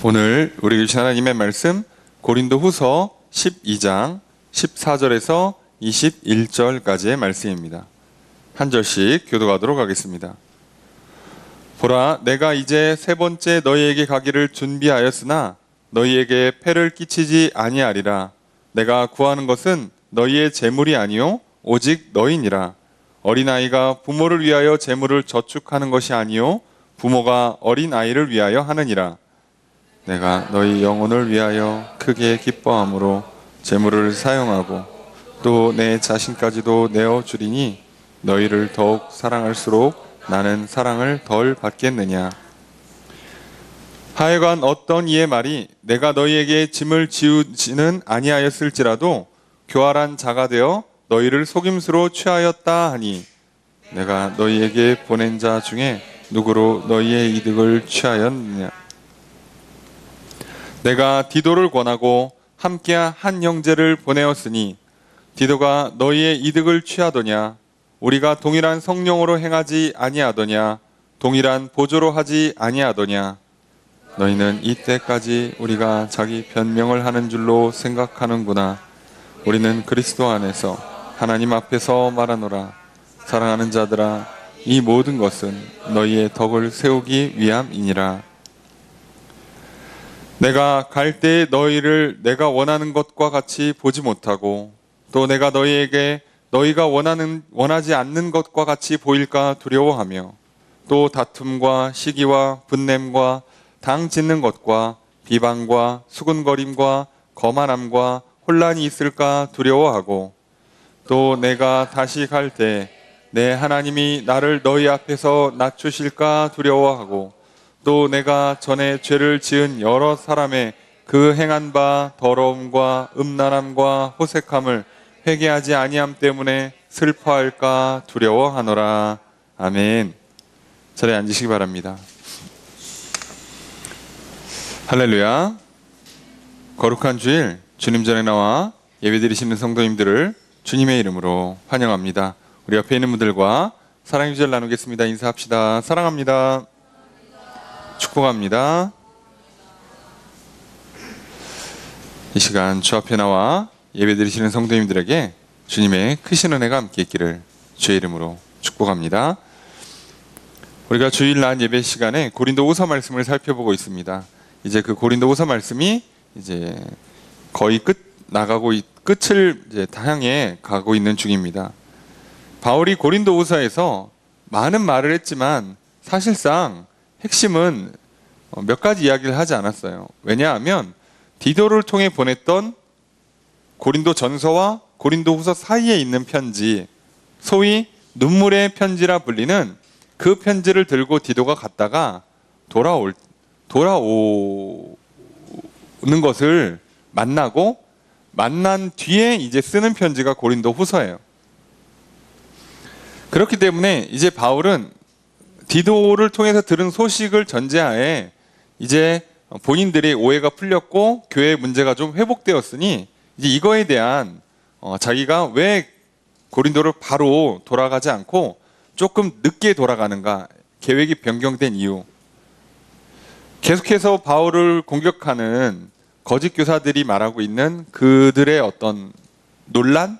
오늘 우리 주신 하나님의 말씀 고린도후서 12장 14절에서 21절까지의 말씀입니다. 한 절씩 교독하도록 하겠습니다. 보라, 내가 이제 세 번째 너희에게 가기를 준비하였으나 너희에게 폐를 끼치지 아니하리라. 내가 구하는 것은 너희의 재물이 아니요 오직 너희니라. 어린아이가 부모를 위하여 재물을 저축하는 것이 아니요 부모가 어린아이를 위하여 하느니라. 내가 너희 영혼을 위하여 크게 기뻐함으로 재물을 사용하고 또 내 자신까지도 내어주리니 너희를 더욱 사랑할수록 나는 사랑을 덜 받겠느냐. 하여간 어떤 이의 말이 내가 너희에게 짐을 지우지는 아니하였을지라도 교활한 자가 되어 너희를 속임수로 취하였다 하니 내가 너희에게 보낸 자 중에 누구로 너희의 이득을 취하였느냐. 내가 디도를 권하고 함께 한 형제를 보내었으니 디도가 너희의 이득을 취하더냐. 우리가 동일한 성령으로 행하지 아니하더냐. 동일한 보조로 하지 아니하더냐. 너희는 이때까지 우리가 자기 변명을 하는 줄로 생각하는구나. 우리는 그리스도 안에서 하나님 앞에서 말하노라. 사랑하는 자들아, 이 모든 것은 너희의 덕을 세우기 위함이니라. 내가 갈 때에 너희를 내가 원하는 것과 같이 보지 못하고 또 내가 너희에게 너희가 원하지 않는 것과 같이 보일까 두려워하며 또 다툼과 시기와 분냄과 당 짓는 것과 비방과 수군거림과 거만함과 혼란이 있을까 두려워하고 또 내가 다시 갈 때 내 하나님이 나를 너희 앞에서 낮추실까 두려워하고 또 내가 전에 죄를 지은 여러 사람의 그 행한 바 더러움과 음란함과 호색함을 회개하지 아니함 때문에 슬퍼할까 두려워하노라. 아멘. 자리에 앉으시기 바랍니다. 할렐루야. 거룩한 주일 주님 전에 나와 예배드리시는 성도님들을 주님의 이름으로 환영합니다. 우리 옆에 있는 분들과 사랑의 주제를 나누겠습니다. 인사합시다. 사랑합니다. 축복합니다. 이 시간 주 앞에 나와 예배드리시는 성도님들에게 주님의 크신 은혜가 함께 있기를 주의 이름으로 축복합니다. 우리가 주일날 예배 시간에 고린도후서 말씀을 살펴보고 있습니다. 이제 그 고린도후서 말씀이 이제 거의 끝을 이제 향해 가고 있는 중입니다. 바울이 고린도후서에서 많은 말을 했지만 사실상 핵심은 몇 가지 이야기를 하지 않았어요. 왜냐하면 디도를 통해 보냈던 고린도 전서와 고린도 후서 사이에 있는 편지, 소위 눈물의 편지라 불리는 그 편지를 들고 디도가 갔다가 돌아오는 것을 만난 뒤에 이제 쓰는 편지가 고린도 후서예요. 그렇기 때문에 이제 바울은 디도를 통해서 들은 소식을 전제하에 이제 본인들의 오해가 풀렸고 교회의 문제가 좀 회복되었으니 이제 이거에 대한 자기가 왜 고린도를 바로 돌아가지 않고 조금 늦게 돌아가는가, 계획이 변경된 이유, 계속해서 바울을 공격하는 거짓 교사들이 말하고 있는 그들의 어떤 논란,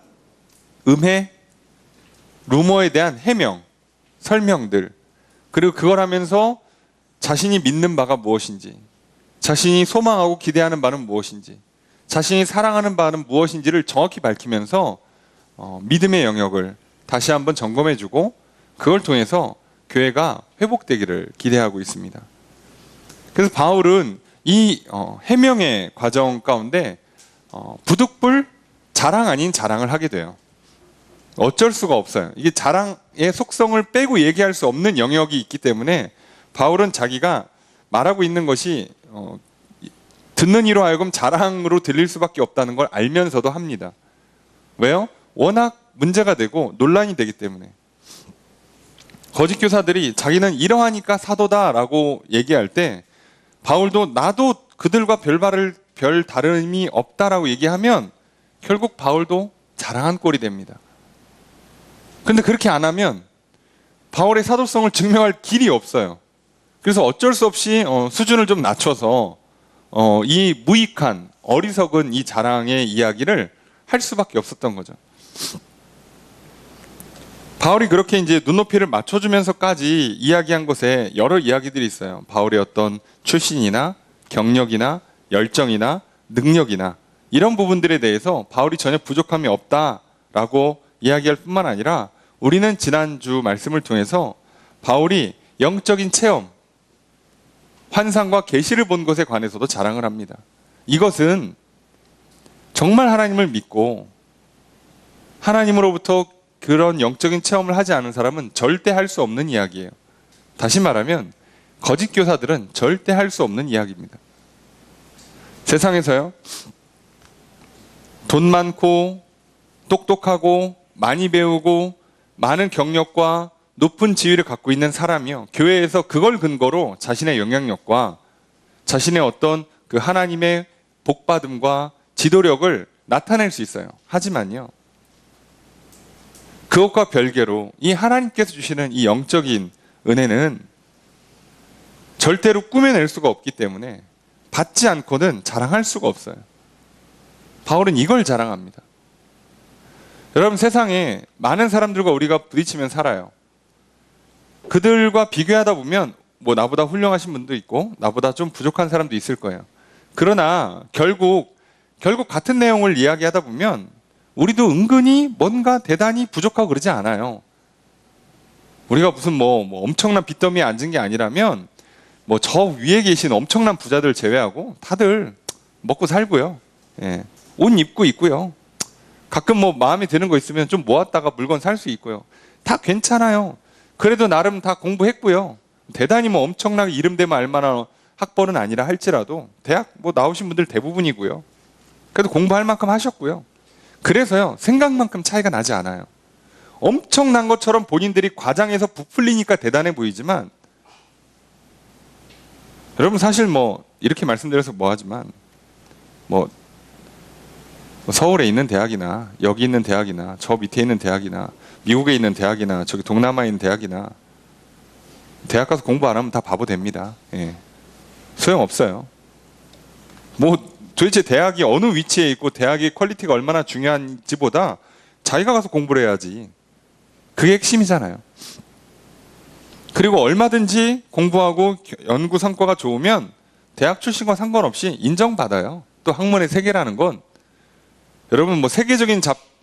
음해, 루머에 대한 해명, 설명들, 그리고 그걸 하면서 자신이 믿는 바가 무엇인지, 자신이 소망하고 기대하는 바는 무엇인지, 자신이 사랑하는 바는 무엇인지를 정확히 밝히면서 믿음의 영역을 다시 한번 점검해주고 그걸 통해서 교회가 회복되기를 기대하고 있습니다. 그래서 바울은 이 해명의 과정 가운데 부득불 자랑 아닌 자랑을 하게 돼요. 어쩔 수가 없어요. 이게 자랑의 속성을 빼고 얘기할 수 없는 영역이 있기 때문에 바울은 자기가 말하고 있는 것이 듣는 이로 하여금 자랑으로 들릴 수밖에 없다는 걸 알면서도 합니다. 왜요? 워낙 문제가 되고 논란이 되기 때문에. 거짓 교사들이 자기는 이러하니까 사도다라고 얘기할 때 바울도 나도 그들과 별 다름이 없다라고 얘기하면 결국 바울도 자랑한 꼴이 됩니다. 그런데 그렇게 안 하면 바울의 사도성을 증명할 길이 없어요. 그래서 어쩔 수 없이 수준을 좀 낮춰서 이 무익한 어리석은 이 자랑의 이야기를 할 수밖에 없었던 거죠. 바울이 그렇게 이제 눈높이를 맞춰주면서까지 이야기한 것에 여러 이야기들이 있어요. 바울의 어떤 출신이나 경력이나 열정이나 능력이나 이런 부분들에 대해서 바울이 전혀 부족함이 없다라고 이야기할 뿐만 아니라 우리는 지난주 말씀을 통해서 바울이 영적인 체험, 환상과 계시를 본 것에 관해서도 자랑을 합니다. 이것은 정말 하나님을 믿고 하나님으로부터 그런 영적인 체험을 하지 않은 사람은 절대 할 수 없는 이야기예요. 다시 말하면 거짓 교사들은 절대 할 수 없는 이야기입니다. 세상에서요, 돈 많고 똑똑하고 많이 배우고 많은 경력과 높은 지위를 갖고 있는 사람이요, 교회에서 그걸 근거로 자신의 영향력과 자신의 어떤 그 하나님의 복받음과 지도력을 나타낼 수 있어요. 하지만요, 그것과 별개로 이 하나님께서 주시는 이 영적인 은혜는 절대로 꾸며낼 수가 없기 때문에 받지 않고는 자랑할 수가 없어요. 바울은 이걸 자랑합니다. 여러분, 세상에 많은 사람들과 우리가 부딪히면 살아요. 그들과 비교하다 보면 뭐 나보다 훌륭하신 분도 있고 나보다 좀 부족한 사람도 있을 거예요. 그러나 결국 같은 내용을 이야기하다 보면 우리도 은근히 뭔가 대단히 부족하고 그러지 않아요. 우리가 무슨 뭐 엄청난 빚더미에 앉은 게 아니라면 뭐 저 위에 계신 엄청난 부자들 제외하고 다들 먹고 살고요. 예. 옷 입고 있고요. 가끔 뭐 마음에 드는 거 있으면 좀 모았다가 물건 살 수 있고요. 다 괜찮아요. 그래도 나름 다 공부했고요. 대단히 뭐 엄청나게 이름되면 알만한 학벌은 아니라 할지라도 대학 뭐 나오신 분들 대부분이고요. 그래도 공부할 만큼 하셨고요. 그래서요, 생각만큼 차이가 나지 않아요. 엄청난 것처럼 본인들이 과장해서 부풀리니까 대단해 보이지만, 여러분 사실 뭐 이렇게 말씀드려서 뭐하지만 뭐 서울에 있는 대학이나 여기 있는 대학이나 저 밑에 있는 대학이나 미국에 있는 대학이나 저기 동남아에 있는 대학이나 대학 가서 공부 안 하면 다 바보 됩니다. 예. 소용없어요. 뭐 도대체 대학이 어느 위치에 있고 대학의 퀄리티가 얼마나 중요한지보다 자기가 가서 공부를 해야지. 그게 핵심이잖아요. 그리고 얼마든지 공부하고 연구 성과가 좋으면 대학 출신과 상관없이 인정받아요. 또 학문의 세계라는 건, 여러분 뭐 세계적인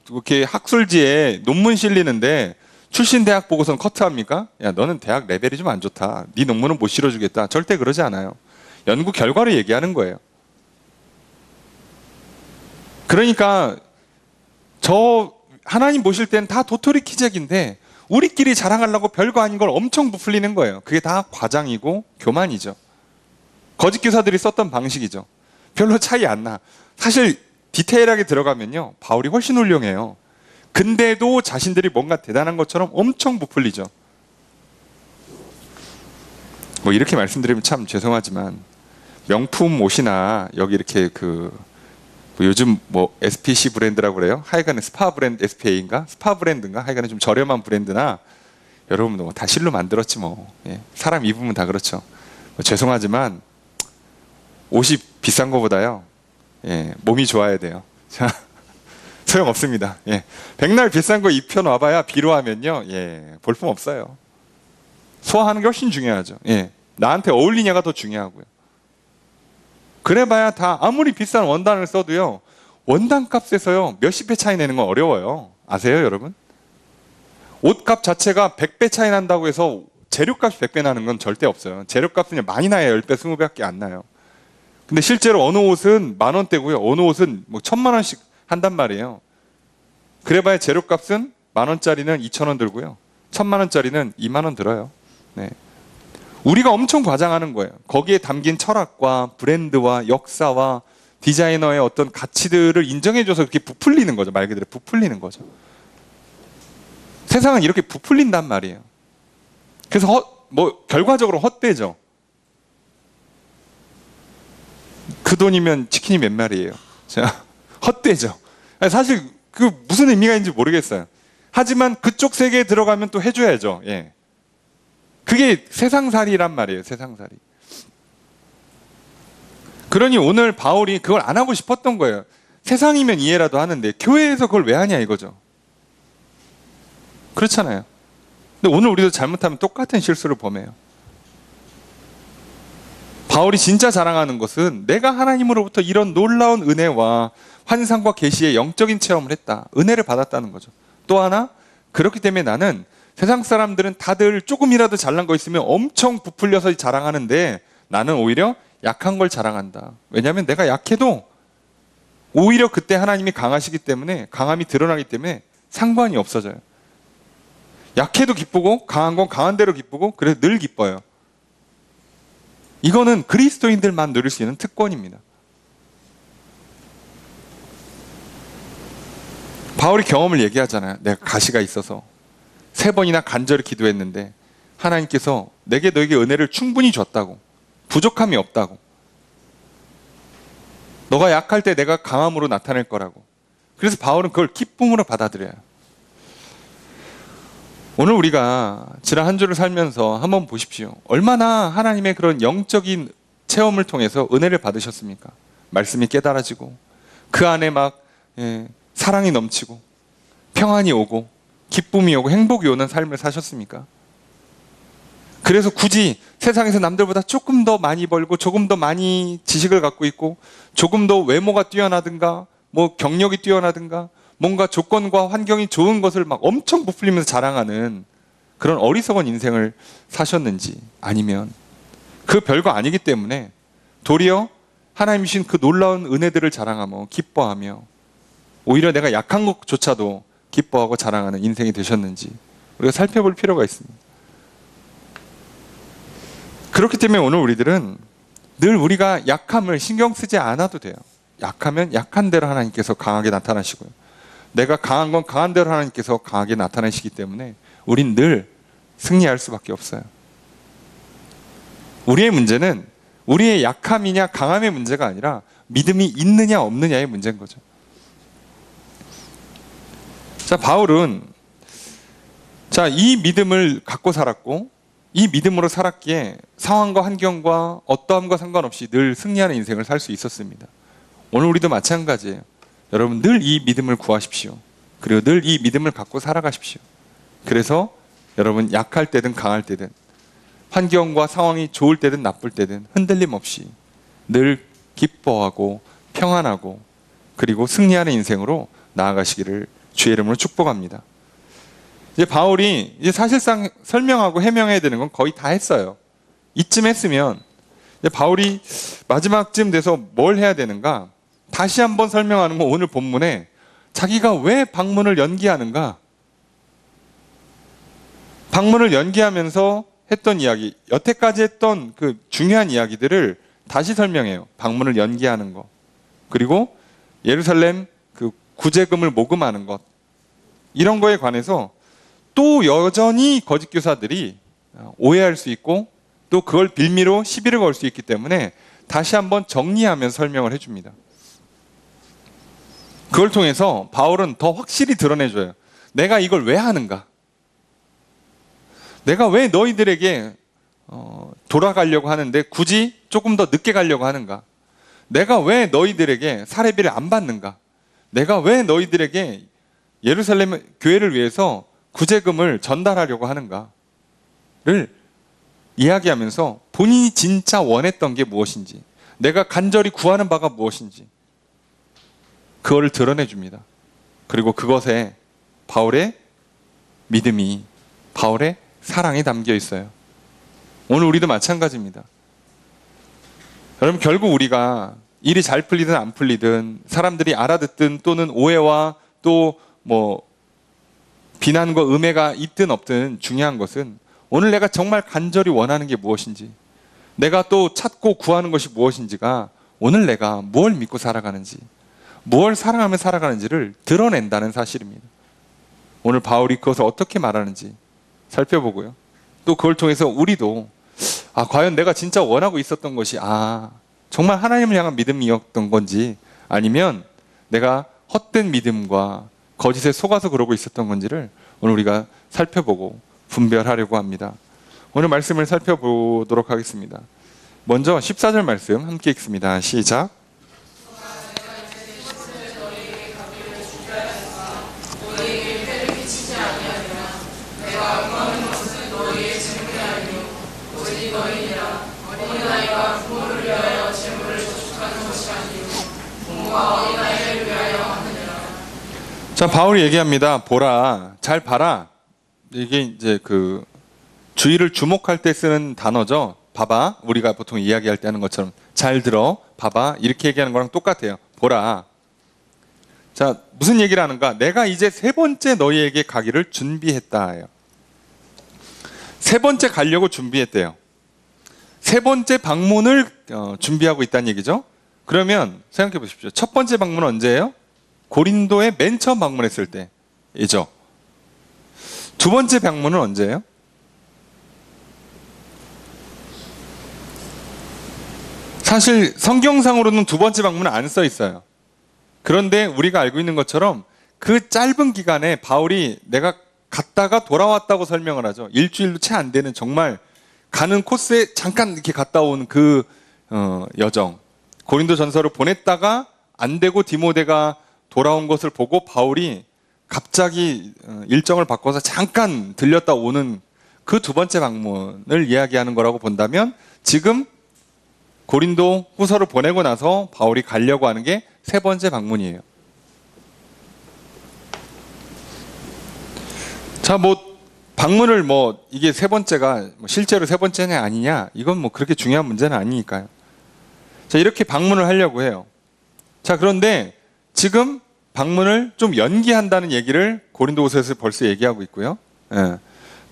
이렇게 학술지에 논문 실리는데 출신 대학 보고선 커트합니까? 야, 너는 대학 레벨이 좀 안 좋다. 네 논문은 못 실어주겠다. 절대 그러지 않아요. 연구 결과를 얘기하는 거예요. 그러니까 저 하나님 보실 때는 다 도토리 키재기인데 우리끼리 자랑하려고 별거 아닌 걸 엄청 부풀리는 거예요. 그게 다 과장이고 교만이죠. 거짓 교사들이 썼던 방식이죠. 별로 차이 안 나. 사실 디테일하게 들어가면요, 바울이 훨씬 훌륭해요. 근데도 자신들이 뭔가 대단한 것처럼 엄청 부풀리죠. 뭐 이렇게 말씀드리면 참 죄송하지만 명품 옷이나 여기 이렇게 뭐 요즘 뭐 SPC 브랜드라고 그래요? 하여간에 스파 브랜드, SPA인가? 스파 브랜드인가? 하여간에 좀 저렴한 브랜드나, 여러분도 뭐 다 실로 만들었지 뭐. 예. 사람 입으면 다 그렇죠. 뭐 죄송하지만 옷이 비싼 거보다요, 예, 몸이 좋아야 돼요. 자, 소용없습니다. 예. 백날 비싼 거 입혀놔봐야 비로하면요, 예, 볼품 없어요. 소화하는 게 훨씬 중요하죠. 예. 나한테 어울리냐가 더 중요하고요. 그래봐야 다 아무리 비싼 원단을 써도요, 원단 값에서요 몇십 배 차이 내는 건 어려워요. 아세요, 여러분? 옷값 자체가 100배 차이 난다고 해서 재료값이 100배 나는 건 절대 없어요. 재료값은 많이 나야 10배, 20배밖에 안 나요. 근데 실제로 어느 옷은 10,000원대고요, 어느 옷은 뭐 1,000,000원씩 한단 말이에요. 그래봐야 재료값은 10,000원짜리는 2,000원 들고요, 1,000,000원짜리는 20,000원 들어요. 네. 우리가 엄청 과장하는 거예요. 거기에 담긴 철학과 브랜드와 역사와 디자이너의 어떤 가치들을 인정해줘서 그렇게 부풀리는 거죠. 말 그대로 부풀리는 거죠. 세상은 이렇게 부풀린단 말이에요. 그래서 뭐 결과적으로 헛되죠. 그 돈이면 치킨이 몇 마리예요? 자, 헛되죠. 사실 그 무슨 의미가 있는지 모르겠어요. 하지만 그쪽 세계에 들어가면 또 해줘야죠. 예. 그게 세상살이란 말이에요. 세상살이. 그러니 오늘 바울이 그걸 안 하고 싶었던 거예요. 세상이면 이해라도 하는데 교회에서 그걸 왜 하냐 이거죠. 그렇잖아요. 근데 오늘 우리도 잘못하면 똑같은 실수를 범해요. 바울이 진짜 자랑하는 것은 내가 하나님으로부터 이런 놀라운 은혜와 환상과 계시의 영적인 체험을 했다. 은혜를 받았다는 거죠. 또 하나, 그렇기 때문에 나는 세상 사람들은 다들 조금이라도 잘난 거 있으면 엄청 부풀려서 자랑하는데 나는 오히려 약한 걸 자랑한다. 왜냐하면 내가 약해도 오히려 그때 하나님이 강하시기 때문에, 강함이 드러나기 때문에 상관이 없어져요. 약해도 기쁘고 강한 건 강한 대로 기쁘고 그래서 늘 기뻐요. 이거는 그리스도인들만 누릴 수 있는 특권입니다. 바울이 경험을 얘기하잖아요. 내가 가시가 있어서 3번이나 간절히 기도했는데 하나님께서 내게 너에게 은혜를 충분히 줬다고, 부족함이 없다고, 너가 약할 때 내가 강함으로 나타낼 거라고. 그래서 바울은 그걸 기쁨으로 받아들여요. 오늘 우리가 지난 한 주를 살면서 한번 보십시오. 얼마나 하나님의 그런 영적인 체험을 통해서 은혜를 받으셨습니까? 말씀이 깨달아지고 그 안에 막 사랑이 넘치고 평안이 오고 기쁨이 오고 행복이 오는 삶을 사셨습니까? 그래서 굳이 세상에서 남들보다 조금 더 많이 벌고 조금 더 많이 지식을 갖고 있고 조금 더 외모가 뛰어나든가 뭐 경력이 뛰어나든가 뭔가 조건과 환경이 좋은 것을 막 엄청 부풀리면서 자랑하는 그런 어리석은 인생을 사셨는지, 아니면 그 별거 아니기 때문에 도리어 하나님 주신 그 놀라운 은혜들을 자랑하며 기뻐하며 오히려 내가 약한 것조차도 기뻐하고 자랑하는 인생이 되셨는지 우리가 살펴볼 필요가 있습니다. 그렇기 때문에 오늘 우리들은 늘 우리가 약함을 신경 쓰지 않아도 돼요. 약하면 약한 대로 하나님께서 강하게 나타나시고요. 내가 강한 건 강한 대로 하나님께서 강하게 나타나시기 때문에 우린 늘 승리할 수밖에 없어요. 우리의 문제는 우리의 약함이냐 강함의 문제가 아니라 믿음이 있느냐 없느냐의 문제인 거죠. 자, 바울은 이 믿음을 갖고 살았고 이 믿음으로 살았기에 상황과 환경과 어떠함과 상관없이 늘 승리하는 인생을 살 수 있었습니다. 오늘 우리도 마찬가지예요. 여러분 늘 이 믿음을 구하십시오. 그리고 늘 이 믿음을 갖고 살아가십시오. 그래서 여러분 약할 때든 강할 때든 환경과 상황이 좋을 때든 나쁠 때든 흔들림 없이 늘 기뻐하고 평안하고 그리고 승리하는 인생으로 나아가시기를 주의 이름으로 축복합니다. 이제 바울이 이제 사실상 설명하고 해명해야 되는 건 거의 다 했어요. 이쯤 했으면 이제 바울이 마지막쯤 돼서 뭘 해야 되는가? 다시 한번 설명하는 거. 오늘 본문에 자기가 왜 방문을 연기하는가? 방문을 연기하면서 했던 이야기, 여태까지 했던 그 중요한 이야기들을 다시 설명해요. 방문을 연기하는 것, 그리고 예루살렘 그 구제금을 모금하는 것, 이런 거에 관해서 또 여전히 거짓 교사들이 오해할 수 있고 또 그걸 빌미로 시비를 걸 수 있기 때문에 다시 한번 정리하면서 설명을 해줍니다. 그걸 통해서 바울은 더 확실히 드러내줘요. 내가 이걸 왜 하는가? 내가 왜 너희들에게 돌아가려고 하는데 굳이 조금 더 늦게 가려고 하는가? 내가 왜 너희들에게 사례비를 안 받는가? 내가 왜 너희들에게 예루살렘 교회를 위해서 구제금을 전달하려고 하는가를 이야기하면서 본인이 진짜 원했던 게 무엇인지, 내가 간절히 구하는 바가 무엇인지 그거를 드러내줍니다. 그리고 그것에 바울의 믿음이, 바울의 사랑이 담겨 있어요. 오늘 우리도 마찬가지입니다. 여러분 결국 우리가 일이 잘 풀리든 안 풀리든 사람들이 알아듣든 또는 오해와 또 비난과 음해가 있든 없든 중요한 것은 오늘 내가 정말 간절히 원하는 게 무엇인지, 내가 또 찾고 구하는 것이 무엇인지가 오늘 내가 무엇을 믿고 살아가는지, 무엇을 사랑하며 살아가는지를 드러낸다는 사실입니다. 오늘 바울이 그것을 어떻게 말하는지 살펴보고요. 또 그걸 통해서 우리도 과연 내가 진짜 원하고 있었던 것이 정말 하나님을 향한 믿음이었던 건지, 아니면 내가 헛된 믿음과 거짓에 속아서 그러고 있었던 건지를 오늘 우리가 살펴보고 분별하려고 합니다. 오늘 말씀을 살펴보도록 하겠습니다. 먼저 14절 말씀 함께 읽습니다. 시작. 자, 바울이 얘기합니다. 보라, 잘 봐라. 이게 이제 그 주의를 주목할 때 쓰는 단어죠. 봐봐. 우리가 보통 이야기할 때 하는 것처럼 잘 들어. 봐봐. 이렇게 얘기하는 거랑 똑같아요. 보라. 자, 무슨 얘기를 하는가? 내가 이제 세 번째 너희에게 가기를 준비했다. 세 번째 가려고 준비했대요. 세 번째 방문을 준비하고 있다는 얘기죠. 그러면 생각해 보십시오. 첫 번째 방문은 언제예요? 고린도에 맨 처음 방문했을 때이죠. 두 번째 방문은 언제예요? 사실 성경상으로는 두 번째 방문은 안 써 있어요. 그런데 우리가 알고 있는 것처럼 그 짧은 기간에 바울이 내가 갔다가 돌아왔다고 설명을 하죠. 일주일도 채 안 되는 정말 가는 코스에 잠깐 이렇게 갔다 온 그 여정. 고린도 전서를 보냈다가 안 되고 디모데가 돌아온 것을 보고 바울이 갑자기 일정을 바꿔서 잠깐 들렸다 오는 그 두 번째 방문을 이야기하는 거라고 본다면 지금 고린도 후서를 보내고 나서 바울이 가려고 하는 게 세 번째 방문이에요. 자, 방문을 이게 세 번째가 실제로 세 번째냐 아니냐 이건 그렇게 중요한 문제는 아니니까요. 자, 이렇게 방문을 하려고 해요. 자, 그런데 지금 방문을 좀 연기한다는 얘기를 고린도후서에서 벌써 얘기하고 있고요. 예.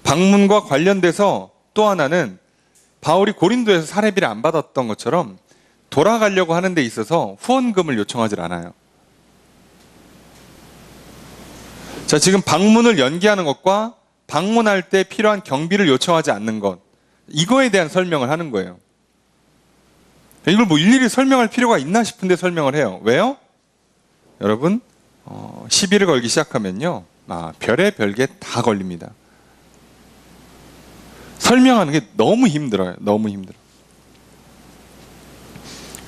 방문과 관련돼서 또 하나는 바울이 고린도에서 사례비를 안 받았던 것처럼 돌아가려고 하는 데 있어서 후원금을 요청하지 않아요. 자, 지금 방문을 연기하는 것과 방문할 때 필요한 경비를 요청하지 않는 것, 이거에 대한 설명을 하는 거예요. 이걸 일일이 설명할 필요가 있나 싶은데 설명을 해요. 왜요? 여러분, 시비를 걸기 시작하면요, 별의 별게 다 걸립니다. 설명하는 게 너무 힘들어요. 너무 힘들어.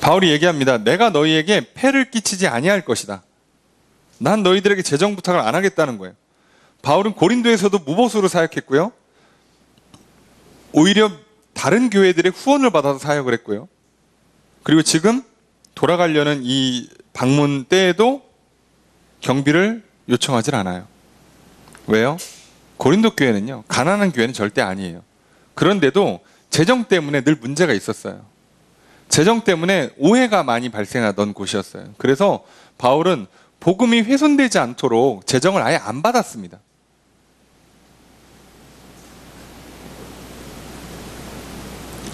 바울이 얘기합니다. 내가 너희에게 폐를 끼치지 아니할 것이다. 난 너희들에게 재정 부탁을 안 하겠다는 거예요. 바울은 고린도에서도 무보수로 사역했고요. 오히려 다른 교회들의 후원을 받아서 사역을 했고요. 그리고 지금 돌아가려는 이 방문 때에도 경비를 요청하지 않아요. 왜요? 고린도 교회는요, 가난한 교회는 절대 아니에요. 그런데도 재정 때문에 늘 문제가 있었어요. 재정 때문에 오해가 많이 발생하던 곳이었어요. 그래서 바울은 복음이 훼손되지 않도록 재정을 아예 안 받았습니다.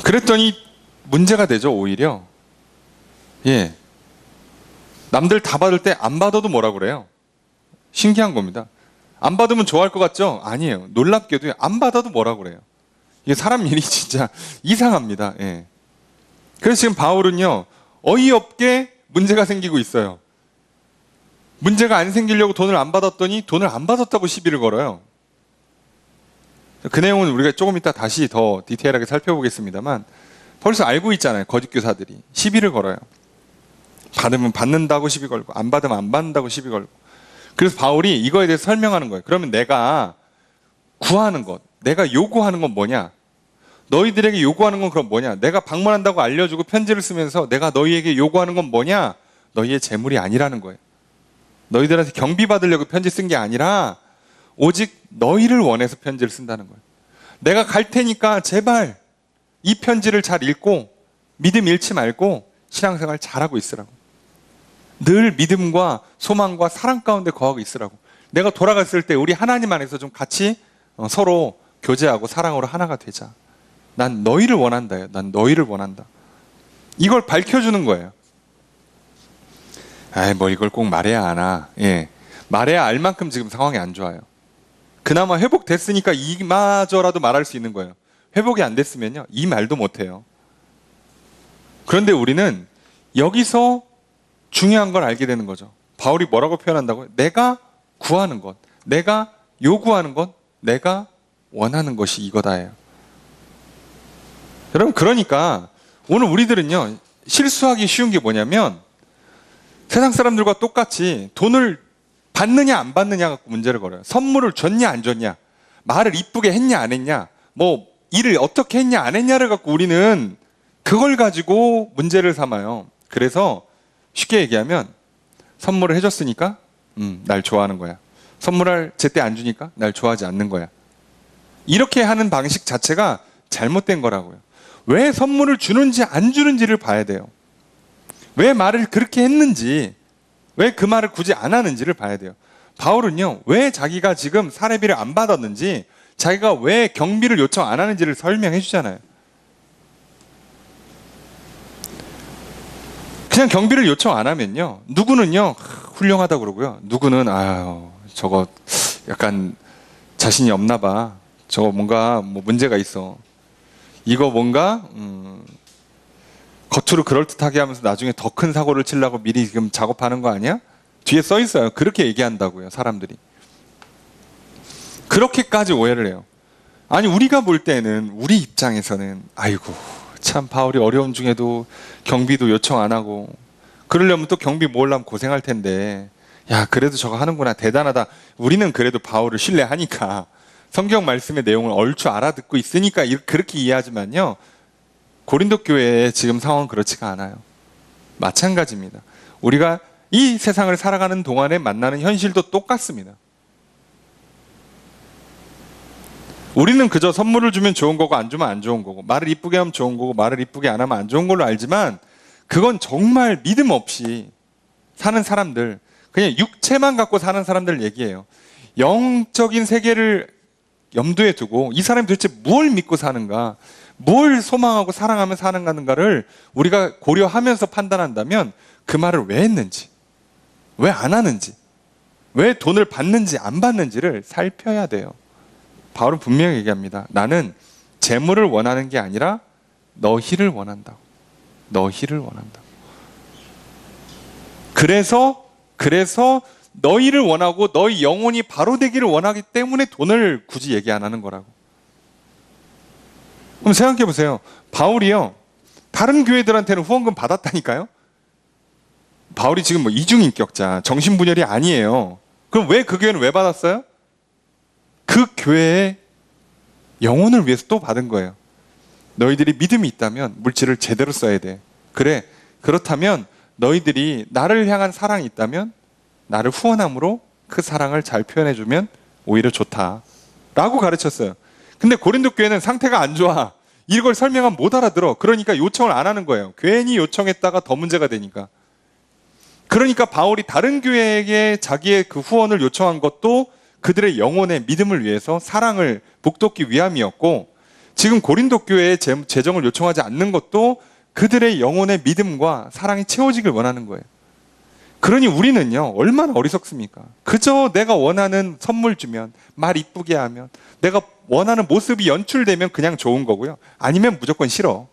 그랬더니 문제가 되죠, 오히려. 예. 남들 다 받을 때 안 받아도 뭐라 그래요? 신기한 겁니다. 안 받으면 좋아할 것 같죠? 아니에요. 놀랍게도 안 받아도 뭐라 그래요? 이게 사람 일이 진짜 이상합니다. 예. 그래서 지금 바울은요, 어이없게 문제가 생기고 있어요. 문제가 안 생기려고 돈을 안 받았더니 돈을 안 받았다고 시비를 걸어요. 그 내용은 우리가 조금 이따 다시 더 디테일하게 살펴보겠습니다만 벌써 알고 있잖아요. 거짓 교사들이 시비를 걸어요. 받으면 받는다고 시비 걸고 안 받으면 안 받는다고 시비 걸고. 그래서 바울이 이거에 대해서 설명하는 거예요. 그러면 내가 구하는 것, 내가 요구하는 건 뭐냐? 너희들에게 요구하는 건 그럼 뭐냐? 내가 방문한다고 알려주고 편지를 쓰면서 내가 너희에게 요구하는 건 뭐냐? 너희의 재물이 아니라는 거예요. 너희들한테 경비 받으려고 편지 쓴 게 아니라 오직 너희를 원해서 편지를 쓴다는 거예요. 내가 갈 테니까 제발 이 편지를 잘 읽고 믿음 잃지 말고 신앙생활 잘하고 있으라고. 늘 믿음과 소망과 사랑 가운데 거하고 있으라고. 내가 돌아갔을 때 우리 하나님 안에서 좀 같이 서로 교제하고 사랑으로 하나가 되자. 난 너희를 원한다요. 난 너희를 원한다. 이걸 밝혀주는 거예요. 이걸 꼭 말해야 하나. 예. 말해야 알 만큼 지금 상황이 안 좋아요. 그나마 회복됐으니까 이마저라도 말할 수 있는 거예요. 회복이 안 됐으면요, 이 말도 못해요. 그런데 우리는 여기서 중요한 걸 알게 되는 거죠. 바울이 뭐라고 표현한다고요? 내가 구하는 것, 내가 요구하는 것, 내가 원하는 것이 이거다예요. 여러분, 그러니까 오늘 우리들은요, 실수하기 쉬운 게 뭐냐면 세상 사람들과 똑같이 돈을 받느냐 안 받느냐 갖고 문제를 걸어요. 선물을 줬냐 안 줬냐, 말을 이쁘게 했냐 안 했냐, 뭐 일을 어떻게 했냐 안 했냐를 갖고 우리는 그걸 가지고 문제를 삼아요. 그래서 쉽게 얘기하면 선물을 해줬으니까 날 좋아하는 거야. 선물을 제때 안 주니까 날 좋아하지 않는 거야. 이렇게 하는 방식 자체가 잘못된 거라고요. 왜 선물을 주는지 안 주는지를 봐야 돼요. 왜 말을 그렇게 했는지, 왜 그 말을 굳이 안 하는지를 봐야 돼요. 바울은요, 왜 자기가 지금 사례비를 안 받았는지, 자기가 왜 경비를 요청 안 하는지를 설명해 주잖아요. 그냥 경비를 요청 안 하면요, 누구는요 훌륭하다고 그러고요, 누구는 아유 저거 약간 자신이 없나 봐, 저거 뭔가 뭐 문제가 있어, 이거 뭔가 겉으로 그럴듯하게 하면서 나중에 더 큰 사고를 치려고 미리 지금 작업하는 거 아니야? 뒤에 써 있어요. 그렇게 얘기한다고요, 사람들이. 그렇게까지 오해를 해요. 아니, 우리가 볼 때는, 우리 입장에서는 아이고 참 바울이 어려움 중에도 경비도 요청 안 하고, 그러려면 또 경비 모으려면 고생할 텐데, 야 그래도 저거 하는구나, 대단하다. 우리는 그래도 바울을 신뢰하니까 성경 말씀의 내용을 얼추 알아듣고 있으니까 그렇게 이해하지만요, 고린도 교회의 지금 상황은 그렇지가 않아요. 마찬가지입니다. 우리가 이 세상을 살아가는 동안에 만나는 현실도 똑같습니다. 우리는 그저 선물을 주면 좋은 거고 안 주면 안 좋은 거고, 말을 이쁘게 하면 좋은 거고 말을 이쁘게 안 하면 안 좋은 걸로 알지만, 그건 정말 믿음 없이 사는 사람들, 그냥 육체만 갖고 사는 사람들 얘기예요. 영적인 세계를 염두에 두고 이 사람이 도대체 뭘 믿고 사는가, 뭘 소망하고 사랑하며 사는가를 우리가 고려하면서 판단한다면 그 말을 왜 했는지, 왜 안 하는지, 왜 돈을 받는지 안 받는지를 살펴야 돼요. 바울은 분명히 얘기합니다. 나는 재물을 원하는 게 아니라 너희를 원한다고. 너희를 원한다고. 그래서 너희를 원하고 너희 영혼이 바로 되기를 원하기 때문에 돈을 굳이 얘기 안 하는 거라고. 그럼 생각해 보세요. 바울이요, 다른 교회들한테는 후원금 받았다니까요. 바울이 지금 뭐 이중인격자, 정신분열이 아니에요. 그럼 왜 그 교회는 왜 받았어요? 그 교회의 영혼을 위해서 또 받은 거예요. 너희들이 믿음이 있다면 물질을 제대로 써야 돼. 그래, 그렇다면 너희들이 나를 향한 사랑이 있다면 나를 후원함으로 그 사랑을 잘 표현해주면 오히려 좋다 라고 가르쳤어요. 근데 고린도 교회는 상태가 안 좋아, 이걸 설명하면 못 알아들어. 그러니까 요청을 안 하는 거예요. 괜히 요청했다가 더 문제가 되니까. 그러니까 바울이 다른 교회에게 자기의 그 후원을 요청한 것도 그들의 영혼의 믿음을 위해서, 사랑을 북돋기 위함이었고, 지금 고린도 교회에 재정을 요청하지 않는 것도 그들의 영혼의 믿음과 사랑이 채워지길 원하는 거예요. 그러니 우리는요, 얼마나 어리석습니까? 그저 내가 원하는 선물 주면, 말 이쁘게 하면, 내가 원하는 모습이 연출되면 그냥 좋은 거고요, 아니면 무조건 싫어.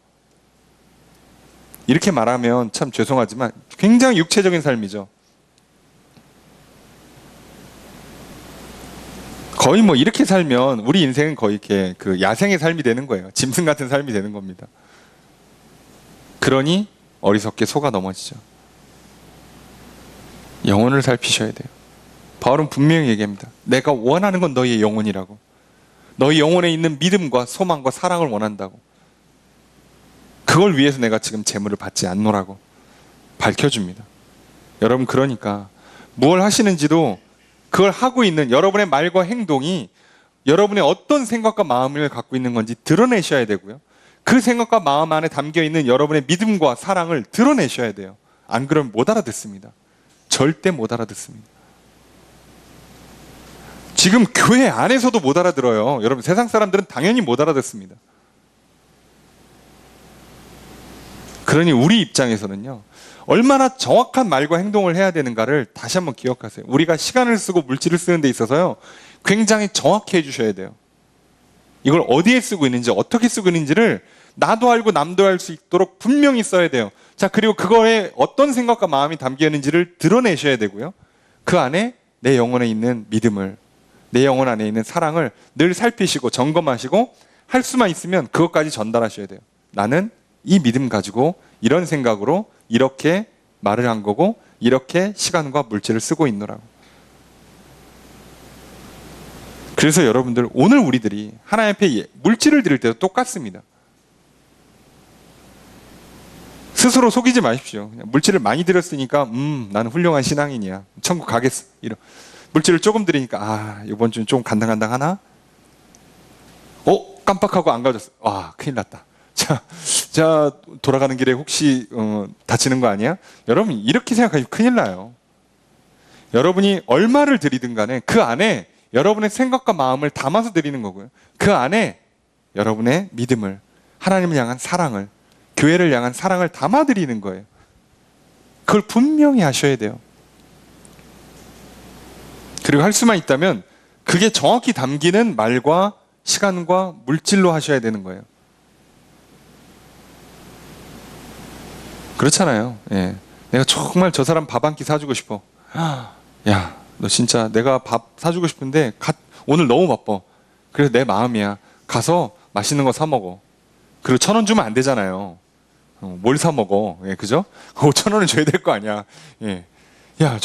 이렇게 말하면 참 죄송하지만 굉장히 육체적인 삶이죠. 거의 뭐 이렇게 살면 우리 인생은 거의 이렇게 그 야생의 삶이 되는 거예요. 짐승 같은 삶이 되는 겁니다. 그러니 어리석게 속아 넘어지죠. 영혼을 살피셔야 돼요. 바울은 분명히 얘기합니다. 내가 원하는 건 너희의 영혼이라고. 너희 영혼에 있는 믿음과 소망과 사랑을 원한다고. 그걸 위해서 내가 지금 재물을 받지 않노라고 밝혀줍니다. 여러분, 그러니까 뭘 하시는지도 그걸 하고 있는 여러분의 말과 행동이 여러분의 어떤 생각과 마음을 갖고 있는 건지 드러내셔야 되고요, 그 생각과 마음 안에 담겨있는 여러분의 믿음과 사랑을 드러내셔야 돼요. 안 그러면 못 알아듣습니다. 절대 못 알아듣습니다. 지금 교회 안에서도 못 알아들어요. 여러분, 세상 사람들은 당연히 못 알아듣습니다. 그러니 우리 입장에서는요, 얼마나 정확한 말과 행동을 해야 되는가를 다시 한번 기억하세요. 우리가 시간을 쓰고 물질을 쓰는 데 있어서요, 굉장히 정확히 해주셔야 돼요. 이걸 어디에 쓰고 있는지, 어떻게 쓰고 있는지를 나도 알고 남도 알 수 있도록 분명히 써야 돼요. 자, 그리고 그거에 어떤 생각과 마음이 담겨 있는지를 드러내셔야 되고요, 그 안에 내 영혼에 있는 믿음을, 내 영혼 안에 있는 사랑을 늘 살피시고 점검하시고, 할 수만 있으면 그것까지 전달하셔야 돼요. 나는 이 믿음 가지고 이런 생각으로 이렇게 말을 한 거고 이렇게 시간과 물질을 쓰고 있노라고. 그래서 여러분들 오늘 우리들이 하나님 앞에 물질을 드릴 때도 똑같습니다. 스스로 속이지 마십시오. 그냥 물질을 많이 드렸으니까 나는 훌륭한 신앙인이야. 천국 가겠어. 이런. 물질을 조금 드리니까 이번 주는 좀 간당간당하나? 깜빡하고 안 가졌어. 큰일 났다. 자 돌아가는 길에 혹시 다치는 거 아니야? 여러분 이렇게 생각하시면 큰일 나요. 여러분이 얼마를 드리든 간에 그 안에 여러분의 생각과 마음을 담아서 드리는 거고요. 그 안에 여러분의 믿음을, 하나님을 향한 사랑을, 교회를 향한 사랑을 담아드리는 거예요. 그걸 분명히 하셔야 돼요. 그리고 할 수만 있다면 그게 정확히 담기는 말과 시간과 물질로 하셔야 되는 거예요. 그렇잖아요. 예. 내가 정말 저 사람 밥 한 끼 사주고 싶어. 야, 너 진짜 내가 밥 사주고 싶은데 오늘 너무 바빠. 그래서 내 마음이야. 가서 맛있는 거 사 먹어. 그리고 1,000원 주면 안 되잖아요. 뭘 사 먹어? 예, 그죠? 5,000원은 줘야 될 거 아니야. 예. 야,